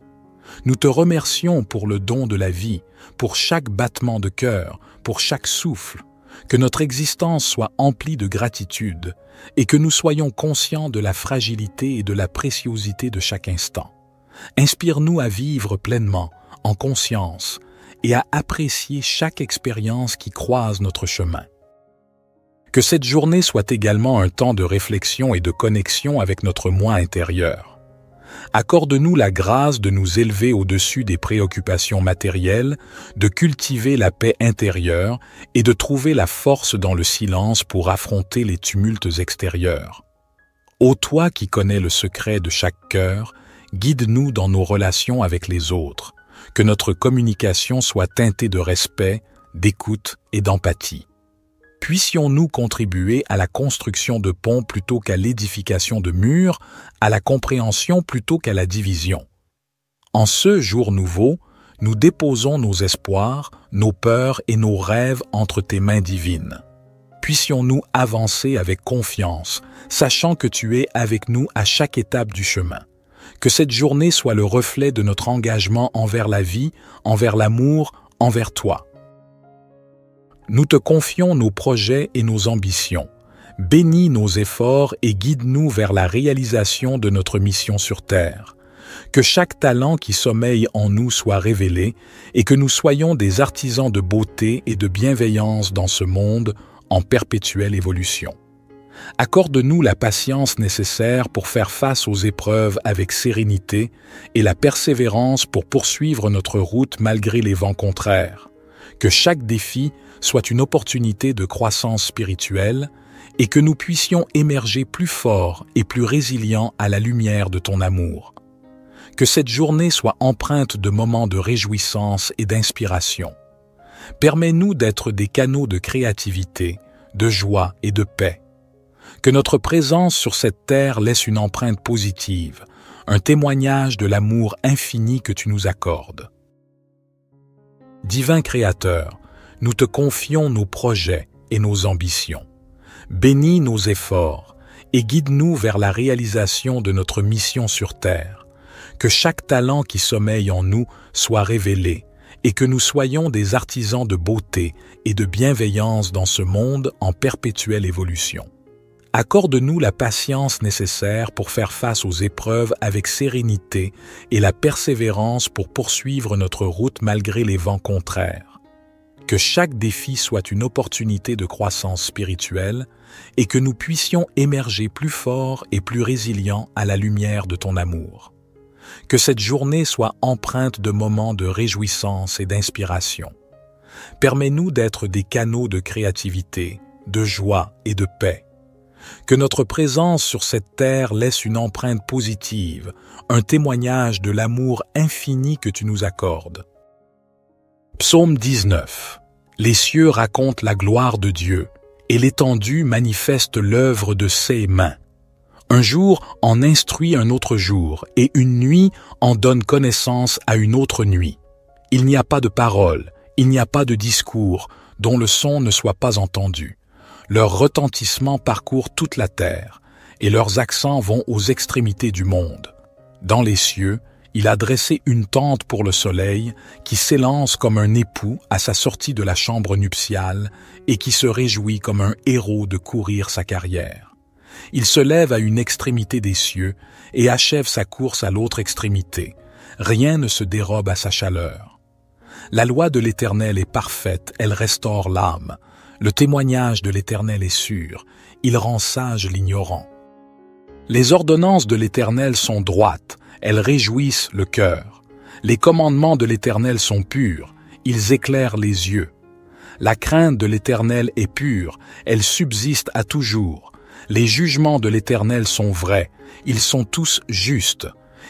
Nous te remercions pour le don de la vie, pour chaque battement de cœur, pour chaque souffle, que notre existence soit emplie de gratitude et que nous soyons conscients de la fragilité et de la préciosité de chaque instant. Inspire-nous à vivre pleinement, en conscience, et à apprécier chaque expérience qui croise notre chemin. Que cette journée soit également un temps de réflexion et de connexion avec notre moi intérieur. Accorde-nous la grâce de nous élever au-dessus des préoccupations matérielles, de cultiver la paix intérieure et de trouver la force dans le silence pour affronter les tumultes extérieurs. Ô toi qui connais le secret de chaque cœur, guide-nous dans nos relations avec les autres, que notre communication soit teintée de respect, d'écoute et d'empathie. Puissions-nous contribuer à la construction de ponts plutôt qu'à l'édification de murs, à la compréhension plutôt qu'à la division. En ce jour nouveau, nous déposons nos espoirs, nos peurs et nos rêves entre tes mains divines. Puissions-nous avancer avec confiance, sachant que tu es avec nous à chaque étape du chemin. Que cette journée soit le reflet de notre engagement envers la vie, envers l'amour, envers toi. Nous te confions nos projets et nos ambitions. Bénis nos efforts et guide-nous vers la réalisation de notre mission sur Terre. Que chaque talent qui sommeille en nous soit révélé et que nous soyons des artisans de beauté et de bienveillance dans ce monde en perpétuelle évolution. Accorde-nous la patience nécessaire pour faire face aux épreuves avec sérénité et la persévérance pour poursuivre notre route malgré les vents contraires. Que chaque défi soit une opportunité de croissance spirituelle et que nous puissions émerger plus forts et plus résilients à la lumière de ton amour. Que cette journée soit empreinte de moments de réjouissance et d'inspiration. Permets-nous d'être des canaux de créativité, de joie et de paix. Que notre présence sur cette terre laisse une empreinte positive, un témoignage de l'amour infini que tu nous accordes. Divin Créateur, nous te confions nos projets et nos ambitions. Bénis nos efforts et guide-nous vers la réalisation de notre mission sur terre. Que chaque talent qui sommeille en nous soit révélé et que nous soyons des artisans de beauté et de bienveillance dans ce monde en perpétuelle évolution. Accorde-nous la patience nécessaire pour faire face aux épreuves avec sérénité et la persévérance pour poursuivre notre route malgré les vents contraires. Que chaque défi soit une opportunité de croissance spirituelle et que nous puissions émerger plus forts et plus résilients à la lumière de ton amour. Que cette journée soit empreinte de moments de réjouissance et d'inspiration. Permets-nous d'être des canaux de créativité, de joie et de paix. Que notre présence sur cette terre laisse une empreinte positive, un témoignage de l'amour infini que tu nous accordes. Psaume 19. Les cieux racontent la gloire de Dieu, et l'étendue manifeste l'œuvre de ses mains. Un jour en instruit un autre jour, et une nuit en donne connaissance à une autre nuit. Il n'y a pas de parole, il n'y a pas de discours, dont le son ne soit pas entendu. Leur retentissement parcourt toute la terre, et leurs accents vont aux extrémités du monde. Dans les cieux, il a dressé une tente pour le soleil, qui s'élance comme un époux à sa sortie de la chambre nuptiale, et qui se réjouit comme un héros de courir sa carrière. Il se lève à une extrémité des cieux, et achève sa course à l'autre extrémité. Rien ne se dérobe à sa chaleur. La loi de l'Éternel est parfaite, elle restaure l'âme. Le témoignage de l'Éternel est sûr, il rend sage l'ignorant. Les ordonnances de l'Éternel sont droites, elles réjouissent le cœur. Les commandements de l'Éternel sont purs, ils éclairent les yeux. La crainte de l'Éternel est pure, elle subsiste à toujours. Les jugements de l'Éternel sont vrais, ils sont tous justes.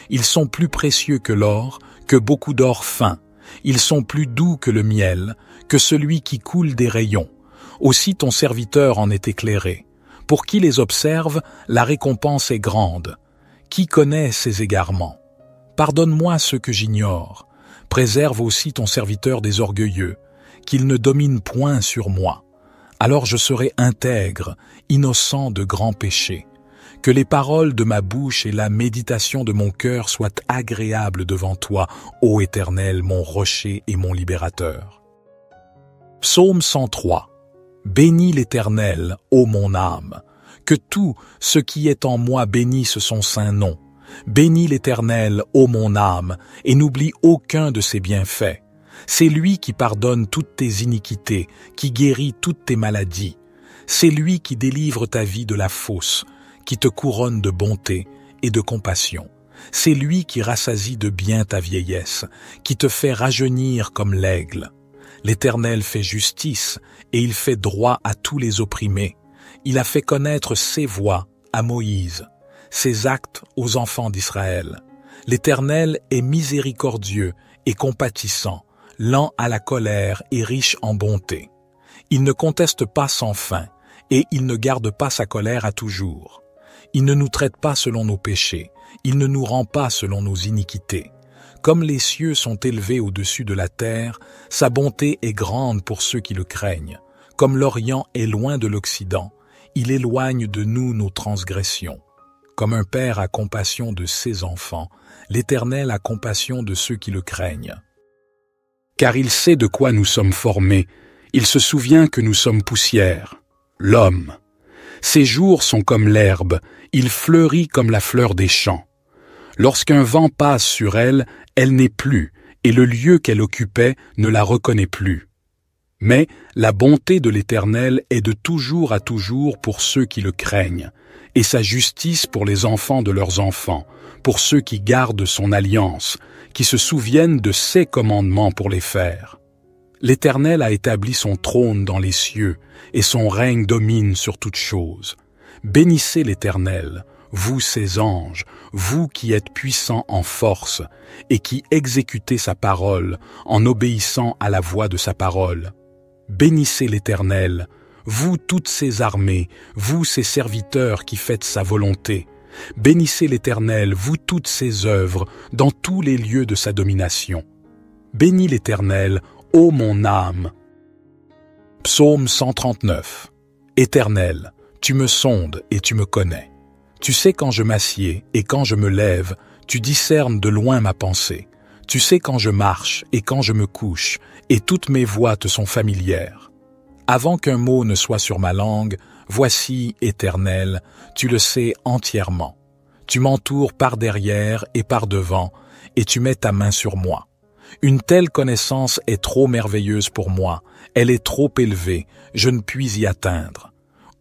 Ils sont plus précieux que l'or, que beaucoup d'or fin. Ils sont plus doux que le miel, que celui qui coule des rayons. Aussi ton serviteur en est éclairé. Pour qui les observe, la récompense est grande. Qui connaît ses égarements? Pardonne-moi ce que j'ignore. Préserve aussi ton serviteur des orgueilleux, qu'il ne domine point sur moi. Alors je serai intègre, innocent de grands péchés. Que les paroles de ma bouche et la méditation de mon cœur soient agréables devant toi, ô Éternel, mon rocher et mon libérateur. Psaume 103. Bénis l'Éternel, ô mon âme. Que tout ce qui est en moi bénisse son saint nom. Bénis l'Éternel, ô mon âme, et n'oublie aucun de ses bienfaits. C'est lui qui pardonne toutes tes iniquités, qui guérit toutes tes maladies. C'est lui qui délivre ta vie de la fosse, qui te couronne de bonté et de compassion. C'est lui qui rassasie de bien ta vieillesse, qui te fait rajeunir comme l'aigle. L'Éternel fait justice et il fait droit à tous les opprimés. Il a fait connaître ses voies à Moïse, ses actes aux enfants d'Israël. L'Éternel est miséricordieux et compatissant, lent à la colère et riche en bonté. Il ne conteste pas sans fin et il ne garde pas sa colère à toujours. Il ne nous traite pas selon nos péchés, il ne nous rend pas selon nos iniquités. Comme les cieux sont élevés au-dessus de la terre, sa bonté est grande pour ceux qui le craignent. Comme l'Orient est loin de l'Occident, il éloigne de nous nos transgressions. Comme un père a compassion de ses enfants, l'Éternel a compassion de ceux qui le craignent. Car il sait de quoi nous sommes formés, il se souvient que nous sommes poussière, l'homme. Ses jours sont comme l'herbe, il fleurit comme la fleur des champs. Lorsqu'un vent passe sur elle, elle n'est plus, et le lieu qu'elle occupait ne la reconnaît plus. Mais la bonté de l'Éternel est de toujours à toujours pour ceux qui le craignent, et sa justice pour les enfants de leurs enfants, pour ceux qui gardent son alliance, qui se souviennent de ses commandements pour les faire. L'Éternel a établi son trône dans les cieux, et son règne domine sur toutes choses. Bénissez l'Éternel, vous ses anges, vous qui êtes puissants en force, et qui exécutez sa parole en obéissant à la voix de sa parole. Bénissez l'Éternel, vous toutes ses armées, vous ses serviteurs qui faites sa volonté. Bénissez l'Éternel, vous toutes ses œuvres, dans tous les lieux de sa domination. Bénis l'Éternel, ô mon âme. Psaume 139. Éternel, tu me sondes et tu me connais. Tu sais quand je m'assieds et quand je me lève, tu discernes de loin ma pensée. Tu sais quand je marche et quand je me couche, et toutes mes voies te sont familières. Avant qu'un mot ne soit sur ma langue, voici, Éternel, tu le sais entièrement. Tu m'entoures par derrière et par devant, et tu mets ta main sur moi. Une telle connaissance est trop merveilleuse pour moi, elle est trop élevée, je ne puis y atteindre.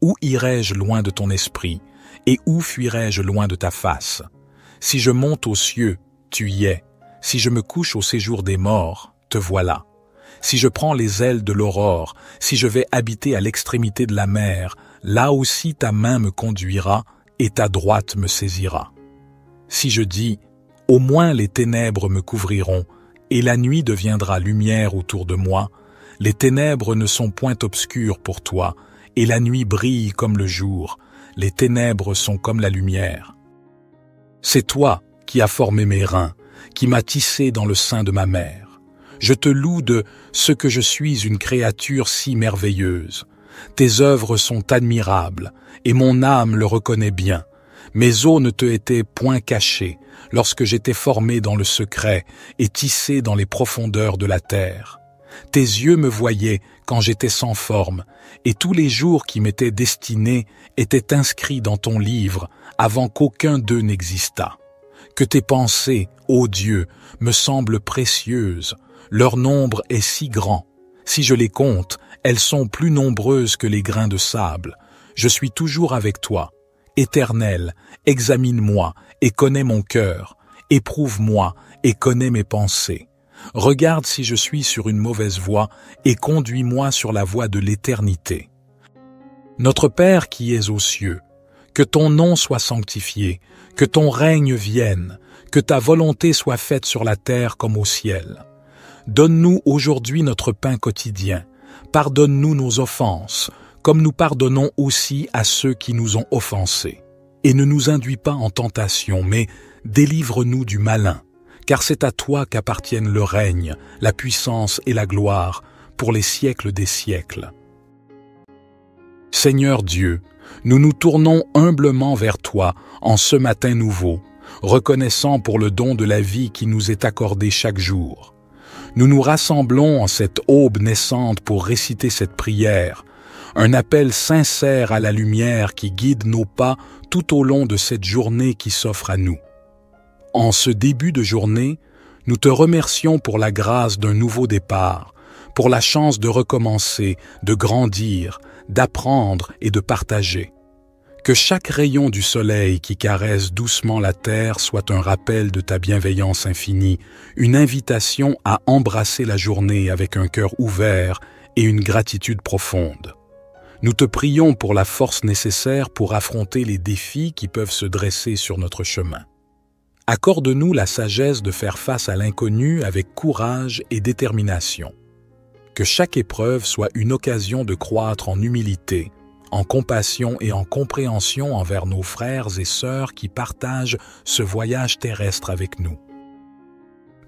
Où irai-je loin de ton esprit, et où fuirai-je loin de ta face? Si je monte aux cieux, tu y es. Si je me couche au séjour des morts, te voilà. Si je prends les ailes de l'aurore, si je vais habiter à l'extrémité de la mer, là aussi ta main me conduira et ta droite me saisira. Si je dis, au moins les ténèbres me couvriront, et la nuit deviendra lumière autour de moi, les ténèbres ne sont point obscures pour toi, et la nuit brille comme le jour, les ténèbres sont comme la lumière. C'est toi qui as formé mes reins, qui m'as tissé dans le sein de ma mère. Je te loue de ce que je suis une créature si merveilleuse. Tes œuvres sont admirables, et mon âme le reconnaît bien. Mes os ne te étaient point cachés, lorsque j'étais formé dans le secret et tissé dans les profondeurs de la terre. Tes yeux me voyaient quand j'étais sans forme, et tous les jours qui m'étaient destinés étaient inscrits dans ton livre avant qu'aucun d'eux n'existât. Que tes pensées, ô Dieu, me semblent précieuses, leur nombre est si grand. Si je les compte, elles sont plus nombreuses que les grains de sable. Je suis toujours avec toi. Éternel, examine-moi et connais mon cœur. Éprouve-moi et connais mes pensées. Regarde si je suis sur une mauvaise voie et conduis-moi sur la voie de l'éternité. Notre Père qui es aux cieux, que ton nom soit sanctifié, que ton règne vienne, que ta volonté soit faite sur la terre comme au ciel. Donne-nous aujourd'hui notre pain quotidien. Pardonne-nous nos offenses, comme nous pardonnons aussi à ceux qui nous ont offensés. Et ne nous induis pas en tentation, mais délivre-nous du malin, car c'est à toi qu'appartiennent le règne, la puissance et la gloire, pour les siècles des siècles. Seigneur Dieu, nous nous tournons humblement vers toi en ce matin nouveau, reconnaissant pour le don de la vie qui nous est accordé chaque jour. Nous nous rassemblons en cette aube naissante pour réciter cette prière, un appel sincère à la lumière qui guide nos pas tout au long de cette journée qui s'offre à nous. En ce début de journée, nous te remercions pour la grâce d'un nouveau départ, pour la chance de recommencer, de grandir, d'apprendre et de partager. Que chaque rayon du soleil qui caresse doucement la terre soit un rappel de ta bienveillance infinie, une invitation à embrasser la journée avec un cœur ouvert et une gratitude profonde. Nous te prions pour la force nécessaire pour affronter les défis qui peuvent se dresser sur notre chemin. Accorde-nous la sagesse de faire face à l'inconnu avec courage et détermination. Que chaque épreuve soit une occasion de croître en humilité, en compassion et en compréhension envers nos frères et sœurs qui partagent ce voyage terrestre avec nous.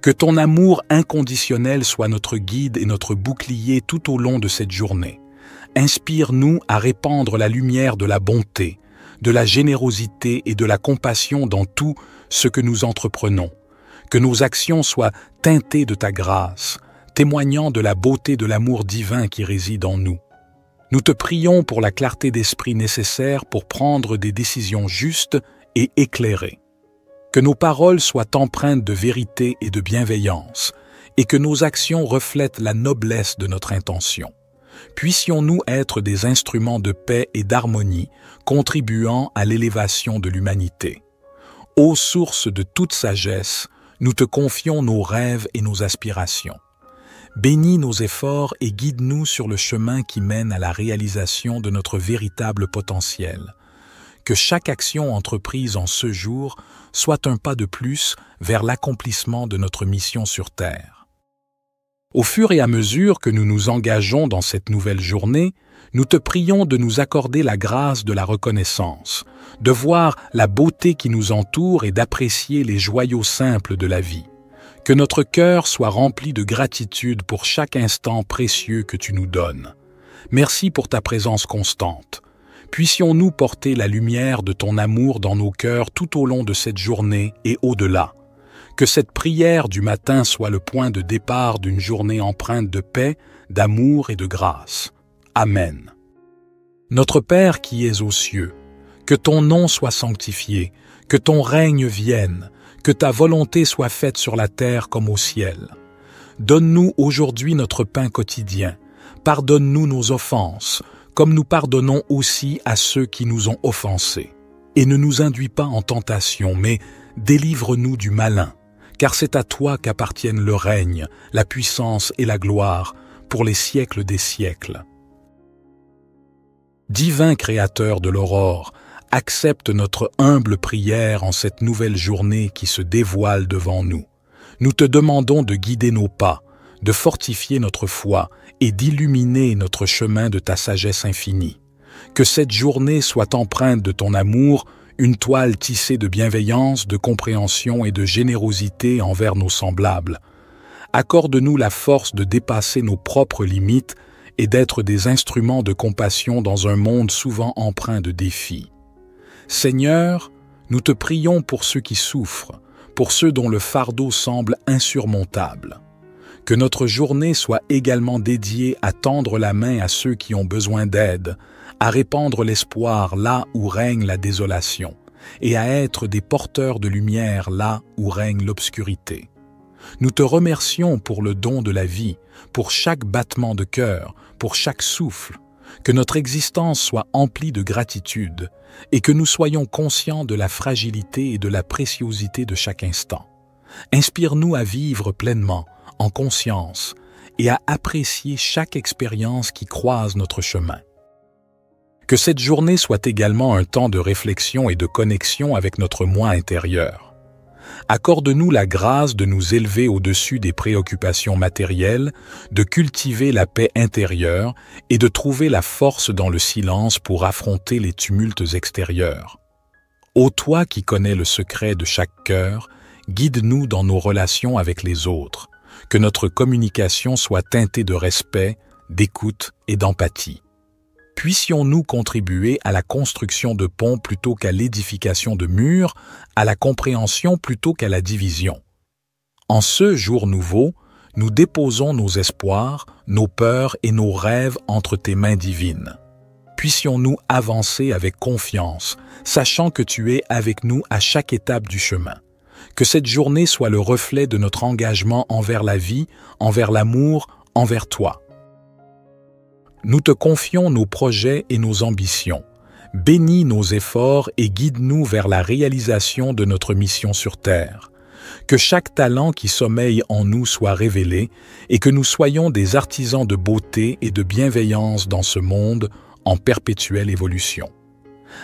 Que ton amour inconditionnel soit notre guide et notre bouclier tout au long de cette journée. Inspire-nous à répandre la lumière de la bonté, de la générosité et de la compassion dans tout ce que nous entreprenons. Que nos actions soient teintées de ta grâce, témoignant de la beauté de l'amour divin qui réside en nous. Nous te prions pour la clarté d'esprit nécessaire pour prendre des décisions justes et éclairées. Que nos paroles soient empreintes de vérité et de bienveillance, et que nos actions reflètent la noblesse de notre intention. Puissions-nous être des instruments de paix et d'harmonie, contribuant à l'élévation de l'humanité. Ô source de toute sagesse, nous te confions nos rêves et nos aspirations. Bénis nos efforts et guide-nous sur le chemin qui mène à la réalisation de notre véritable potentiel. que chaque action entreprise en ce jour soit un pas de plus vers l'accomplissement de notre mission sur Terre. Au fur et à mesure que nous nous engageons dans cette nouvelle journée, nous te prions de nous accorder la grâce de la reconnaissance, de voir la beauté qui nous entoure et d'apprécier les joyaux simples de la vie. Que notre cœur soit rempli de gratitude pour chaque instant précieux que tu nous donnes. Merci pour ta présence constante. Puissions-nous porter la lumière de ton amour dans nos cœurs tout au long de cette journée et au-delà. Que cette prière du matin soit le point de départ d'une journée empreinte de paix, d'amour et de grâce. Amen. Notre Père qui es aux cieux, que ton nom soit sanctifié, que ton règne vienne, que ta volonté soit faite sur la terre comme au ciel. Donne-nous aujourd'hui notre pain quotidien. Pardonne-nous nos offenses, comme nous pardonnons aussi à ceux qui nous ont offensés. Et ne nous induis pas en tentation, mais délivre-nous du malin, car c'est à toi qu'appartiennent le règne, la puissance et la gloire, pour les siècles des siècles. Divin Créateur de l'aurore, accepte notre humble prière en cette nouvelle journée qui se dévoile devant nous. Nous te demandons de guider nos pas, de fortifier notre foi et d'illuminer notre chemin de ta sagesse infinie. Que cette journée soit empreinte de ton amour, une toile tissée de bienveillance, de compréhension et de générosité envers nos semblables. Accorde-nous la force de dépasser nos propres limites et d'être des instruments de compassion dans un monde souvent empreint de défis. Seigneur, nous te prions pour ceux qui souffrent, pour ceux dont le fardeau semble insurmontable. Que notre journée soit également dédiée à tendre la main à ceux qui ont besoin d'aide, à répandre l'espoir là où règne la désolation, et à être des porteurs de lumière là où règne l'obscurité. Nous te remercions pour le don de la vie, pour chaque battement de cœur, pour chaque souffle. Que notre existence soit emplie de gratitude et que nous soyons conscients de la fragilité et de la préciosité de chaque instant. Inspire-nous à vivre pleinement, en conscience, et à apprécier chaque expérience qui croise notre chemin. Que cette journée soit également un temps de réflexion et de connexion avec notre moi intérieur. Accorde-nous la grâce de nous élever au-dessus des préoccupations matérielles, de cultiver la paix intérieure et de trouver la force dans le silence pour affronter les tumultes extérieurs. Ô toi qui connais le secret de chaque cœur, guide-nous dans nos relations avec les autres, que notre communication soit teintée de respect, d'écoute et d'empathie. Puissions-nous contribuer à la construction de ponts plutôt qu'à l'édification de murs, à la compréhension plutôt qu'à la division. En ce jour nouveau, nous déposons nos espoirs, nos peurs et nos rêves entre tes mains divines. Puissions-nous avancer avec confiance, sachant que tu es avec nous à chaque étape du chemin. Que cette journée soit le reflet de notre engagement envers la vie, envers l'amour, envers toi. Nous te confions nos projets et nos ambitions. Bénis nos efforts et guide-nous vers la réalisation de notre mission sur Terre. Que chaque talent qui sommeille en nous soit révélé et que nous soyons des artisans de beauté et de bienveillance dans ce monde en perpétuelle évolution.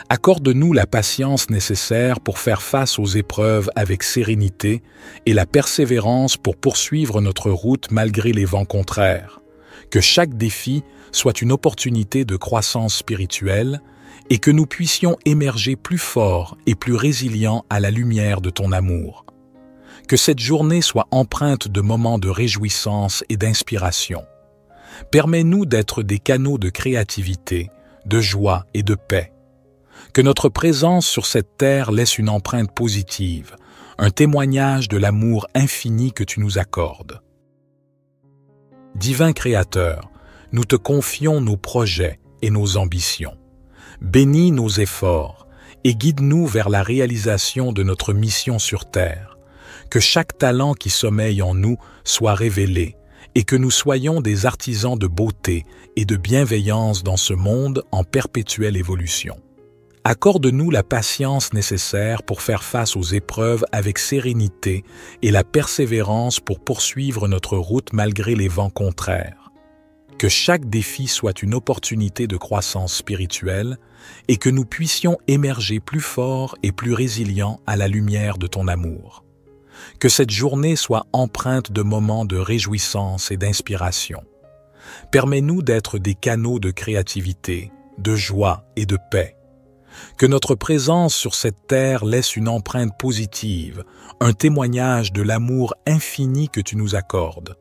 Accorde-nous la patience nécessaire pour faire face aux épreuves avec sérénité et la persévérance pour poursuivre notre route malgré les vents contraires. Que chaque défi soit une opportunité de croissance spirituelle et que nous puissions émerger plus forts et plus résilients à la lumière de ton amour. Que cette journée soit empreinte de moments de réjouissance et d'inspiration. Permets-nous d'être des canaux de créativité, de joie et de paix. Que notre présence sur cette terre laisse une empreinte positive, un témoignage de l'amour infini que tu nous accordes. Divin Créateur, nous te confions nos projets et nos ambitions. Bénis nos efforts et guide-nous vers la réalisation de notre mission sur Terre. Que chaque talent qui sommeille en nous soit révélé et que nous soyons des artisans de beauté et de bienveillance dans ce monde en perpétuelle évolution. Accorde-nous la patience nécessaire pour faire face aux épreuves avec sérénité et la persévérance pour poursuivre notre route malgré les vents contraires. que chaque défi soit une opportunité de croissance spirituelle et que nous puissions émerger plus forts et plus résilients à la lumière de ton amour. Que cette journée soit empreinte de moments de réjouissance et d'inspiration. Permets-nous d'être des canaux de créativité, de joie et de paix. Que notre présence sur cette terre laisse une empreinte positive, un témoignage de l'amour infini que tu nous accordes.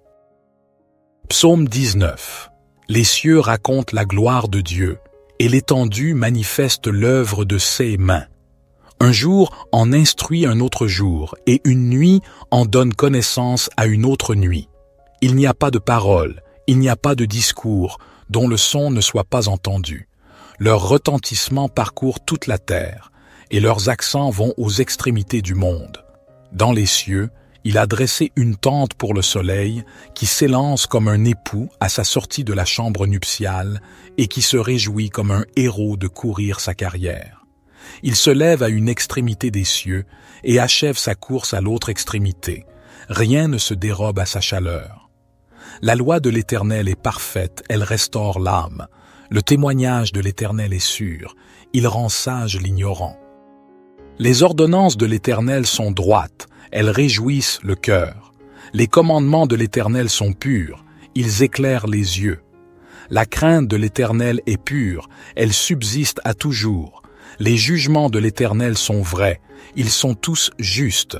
Psaume 19. Les cieux racontent la gloire de Dieu, et l'étendue manifeste l'œuvre de ses mains. Un jour en instruit un autre jour, et une nuit en donne connaissance à une autre nuit. Il n'y a pas de parole, il n'y a pas de discours, dont le son ne soit pas entendu. Leur retentissement parcourt toute la terre, et leurs accents vont aux extrémités du monde. Dans les cieux, il a dressé une tente pour le soleil, qui s'élance comme un époux à sa sortie de la chambre nuptiale, et qui se réjouit comme un héros de courir sa carrière. Il se lève à une extrémité des cieux, et achève sa course à l'autre extrémité. Rien ne se dérobe à sa chaleur. La loi de l'Éternel est parfaite, elle restaure l'âme. Le témoignage de l'Éternel est sûr, il rend sage l'ignorant. Les ordonnances de l'Éternel sont droites, elles réjouissent le cœur. Les commandements de l'Éternel sont purs, ils éclairent les yeux. La crainte de l'Éternel est pure, elle subsiste à toujours. Les jugements de l'Éternel sont vrais, ils sont tous justes.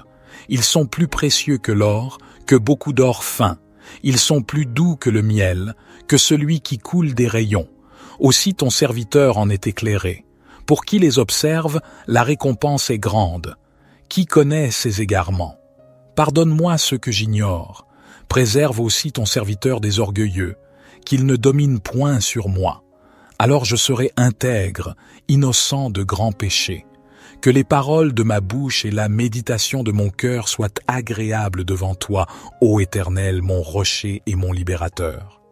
Ils sont plus précieux que l'or, que beaucoup d'or fin. Ils sont plus doux que le miel, que celui qui coule des rayons. Aussi ton serviteur en est éclairé. Pour qui les observe, la récompense est grande. Qui connaît ses égarements? Pardonne-moi ce que j'ignore. Préserve aussi ton serviteur des orgueilleux, qu'il ne domine point sur moi. Alors je serai intègre, innocent de grands péchés. Que les paroles de ma bouche et la méditation de mon cœur soient agréables devant toi, ô Éternel, mon rocher et mon libérateur.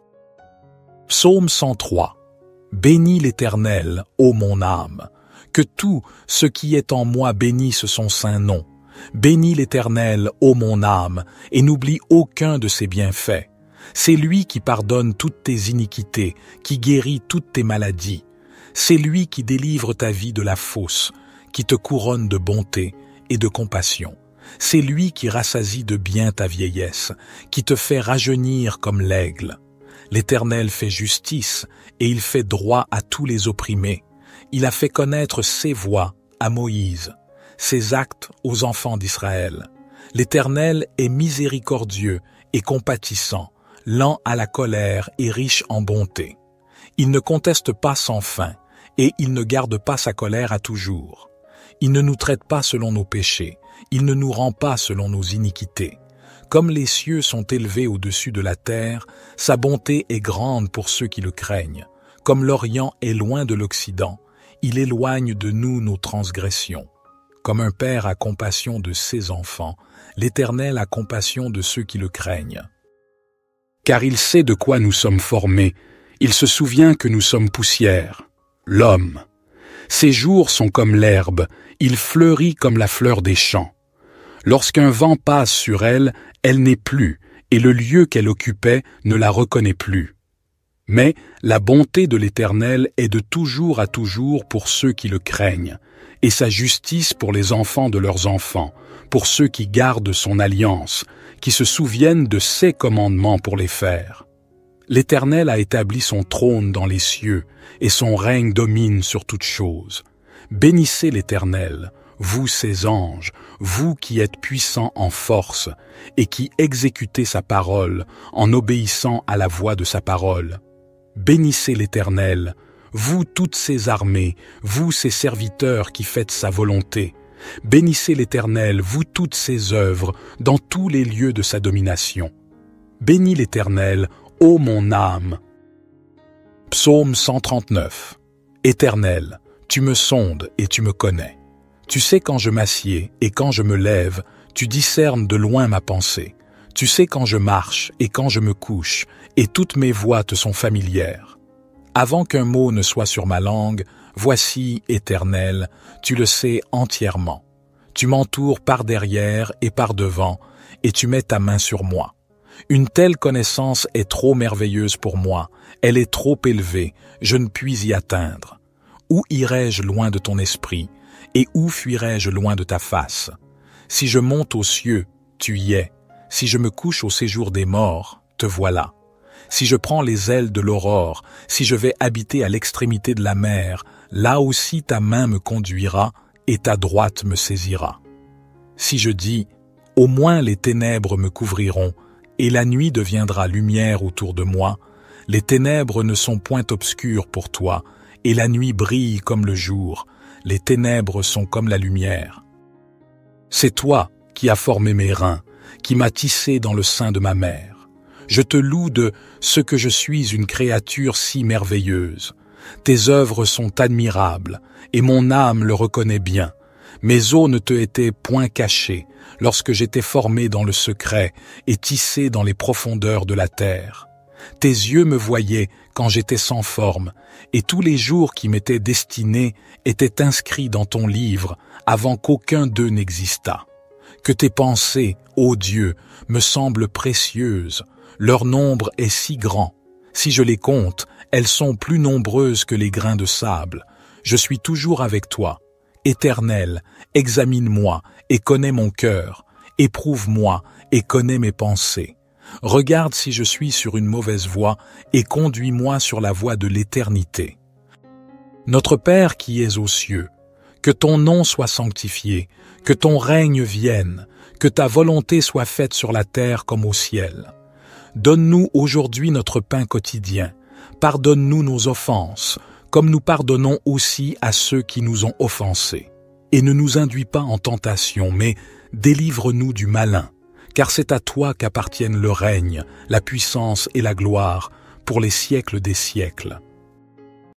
Psaume 103. Bénis l'Éternel, ô mon âme. Que tout ce qui est en moi bénisse son saint nom. Bénis l'Éternel, ô mon âme, et n'oublie aucun de ses bienfaits. C'est lui qui pardonne toutes tes iniquités, qui guérit toutes tes maladies. C'est lui qui délivre ta vie de la fosse, qui te couronne de bonté et de compassion. C'est lui qui rassasie de bien ta vieillesse, qui te fait rajeunir comme l'aigle. L'Éternel fait justice, et il fait droit à tous les opprimés. Il a fait connaître ses voies à Moïse, ses actes aux enfants d'Israël. L'Éternel est miséricordieux et compatissant, lent à la colère et riche en bonté. Il ne conteste pas sans fin, et il ne garde pas sa colère à toujours. Il ne nous traite pas selon nos péchés, il ne nous rend pas selon nos iniquités. Comme les cieux sont élevés au-dessus de la terre, sa bonté est grande pour ceux qui le craignent. Comme l'Orient est loin de l'Occident, il éloigne de nous nos transgressions. Comme un père a compassion de ses enfants, l'Éternel a compassion de ceux qui le craignent. Car il sait de quoi nous sommes formés, il se souvient que nous sommes poussière, l'homme. Ses jours sont comme l'herbe, il fleurit comme la fleur des champs. Lorsqu'un vent passe sur elle, elle n'est plus, et le lieu qu'elle occupait ne la reconnaît plus. Mais la bonté de l'Éternel est de toujours à toujours pour ceux qui le craignent, et sa justice pour les enfants de leurs enfants, pour ceux qui gardent son alliance, qui se souviennent de ses commandements pour les faire. L'Éternel a établi son trône dans les cieux, et son règne domine sur toutes choses. Bénissez l'Éternel, vous ses anges, vous qui êtes puissants en force, et qui exécutez sa parole en obéissant à la voix de sa parole. Bénissez l'Éternel, vous toutes ses armées, vous ses serviteurs qui faites sa volonté. Bénissez l'Éternel, vous toutes ses œuvres, dans tous les lieux de sa domination. Bénis l'Éternel, ô mon âme. Psaume 139. Éternel, tu me sondes et tu me connais. Tu sais quand je m'assieds et quand je me lève, tu discernes de loin ma pensée. Tu sais quand je marche et quand je me couche, et toutes mes voies te sont familières. Avant qu'un mot ne soit sur ma langue, voici, Éternel, tu le sais entièrement. Tu m'entoures par derrière et par devant, et tu mets ta main sur moi. Une telle connaissance est trop merveilleuse pour moi, elle est trop élevée, je ne puis y atteindre. Où irai-je loin de ton esprit, et où fuirai-je loin de ta face? Si je monte aux cieux, tu y es. Si je me couche au séjour des morts, te voilà. Si je prends les ailes de l'aurore, si je vais habiter à l'extrémité de la mer, là aussi ta main me conduira et ta droite me saisira. Si je dis, au moins les ténèbres me couvriront, et la nuit deviendra lumière autour de moi, les ténèbres ne sont point obscures pour toi, et la nuit brille comme le jour, les ténèbres sont comme la lumière. C'est toi qui as formé mes reins, qui m'as tissé dans le sein de ma mère. Je te loue de ce que je suis une créature si merveilleuse. Tes œuvres sont admirables, et mon âme le reconnaît bien. Mes os ne te étaient point cachés, lorsque j'étais formé dans le secret et tissé dans les profondeurs de la terre. Tes yeux me voyaient quand j'étais sans forme, et tous les jours qui m'étaient destinés étaient inscrits dans ton livre avant qu'aucun d'eux n'existât. Que tes pensées, ô Dieu, me semblent précieuses, leur nombre est si grand. Si je les compte, elles sont plus nombreuses que les grains de sable. Je suis toujours avec toi. Éternel, examine-moi et connais mon cœur. Éprouve-moi et connais mes pensées. Regarde si je suis sur une mauvaise voie et conduis-moi sur la voie de l'éternité. Notre Père qui es aux cieux, que ton nom soit sanctifié, que ton règne vienne, que ta volonté soit faite sur la terre comme au ciel. Donne-nous aujourd'hui notre pain quotidien. Pardonne-nous nos offenses, comme nous pardonnons aussi à ceux qui nous ont offensés. Et ne nous induis pas en tentation, mais délivre-nous du malin, car c'est à toi qu'appartiennent le règne, la puissance et la gloire, pour les siècles des siècles.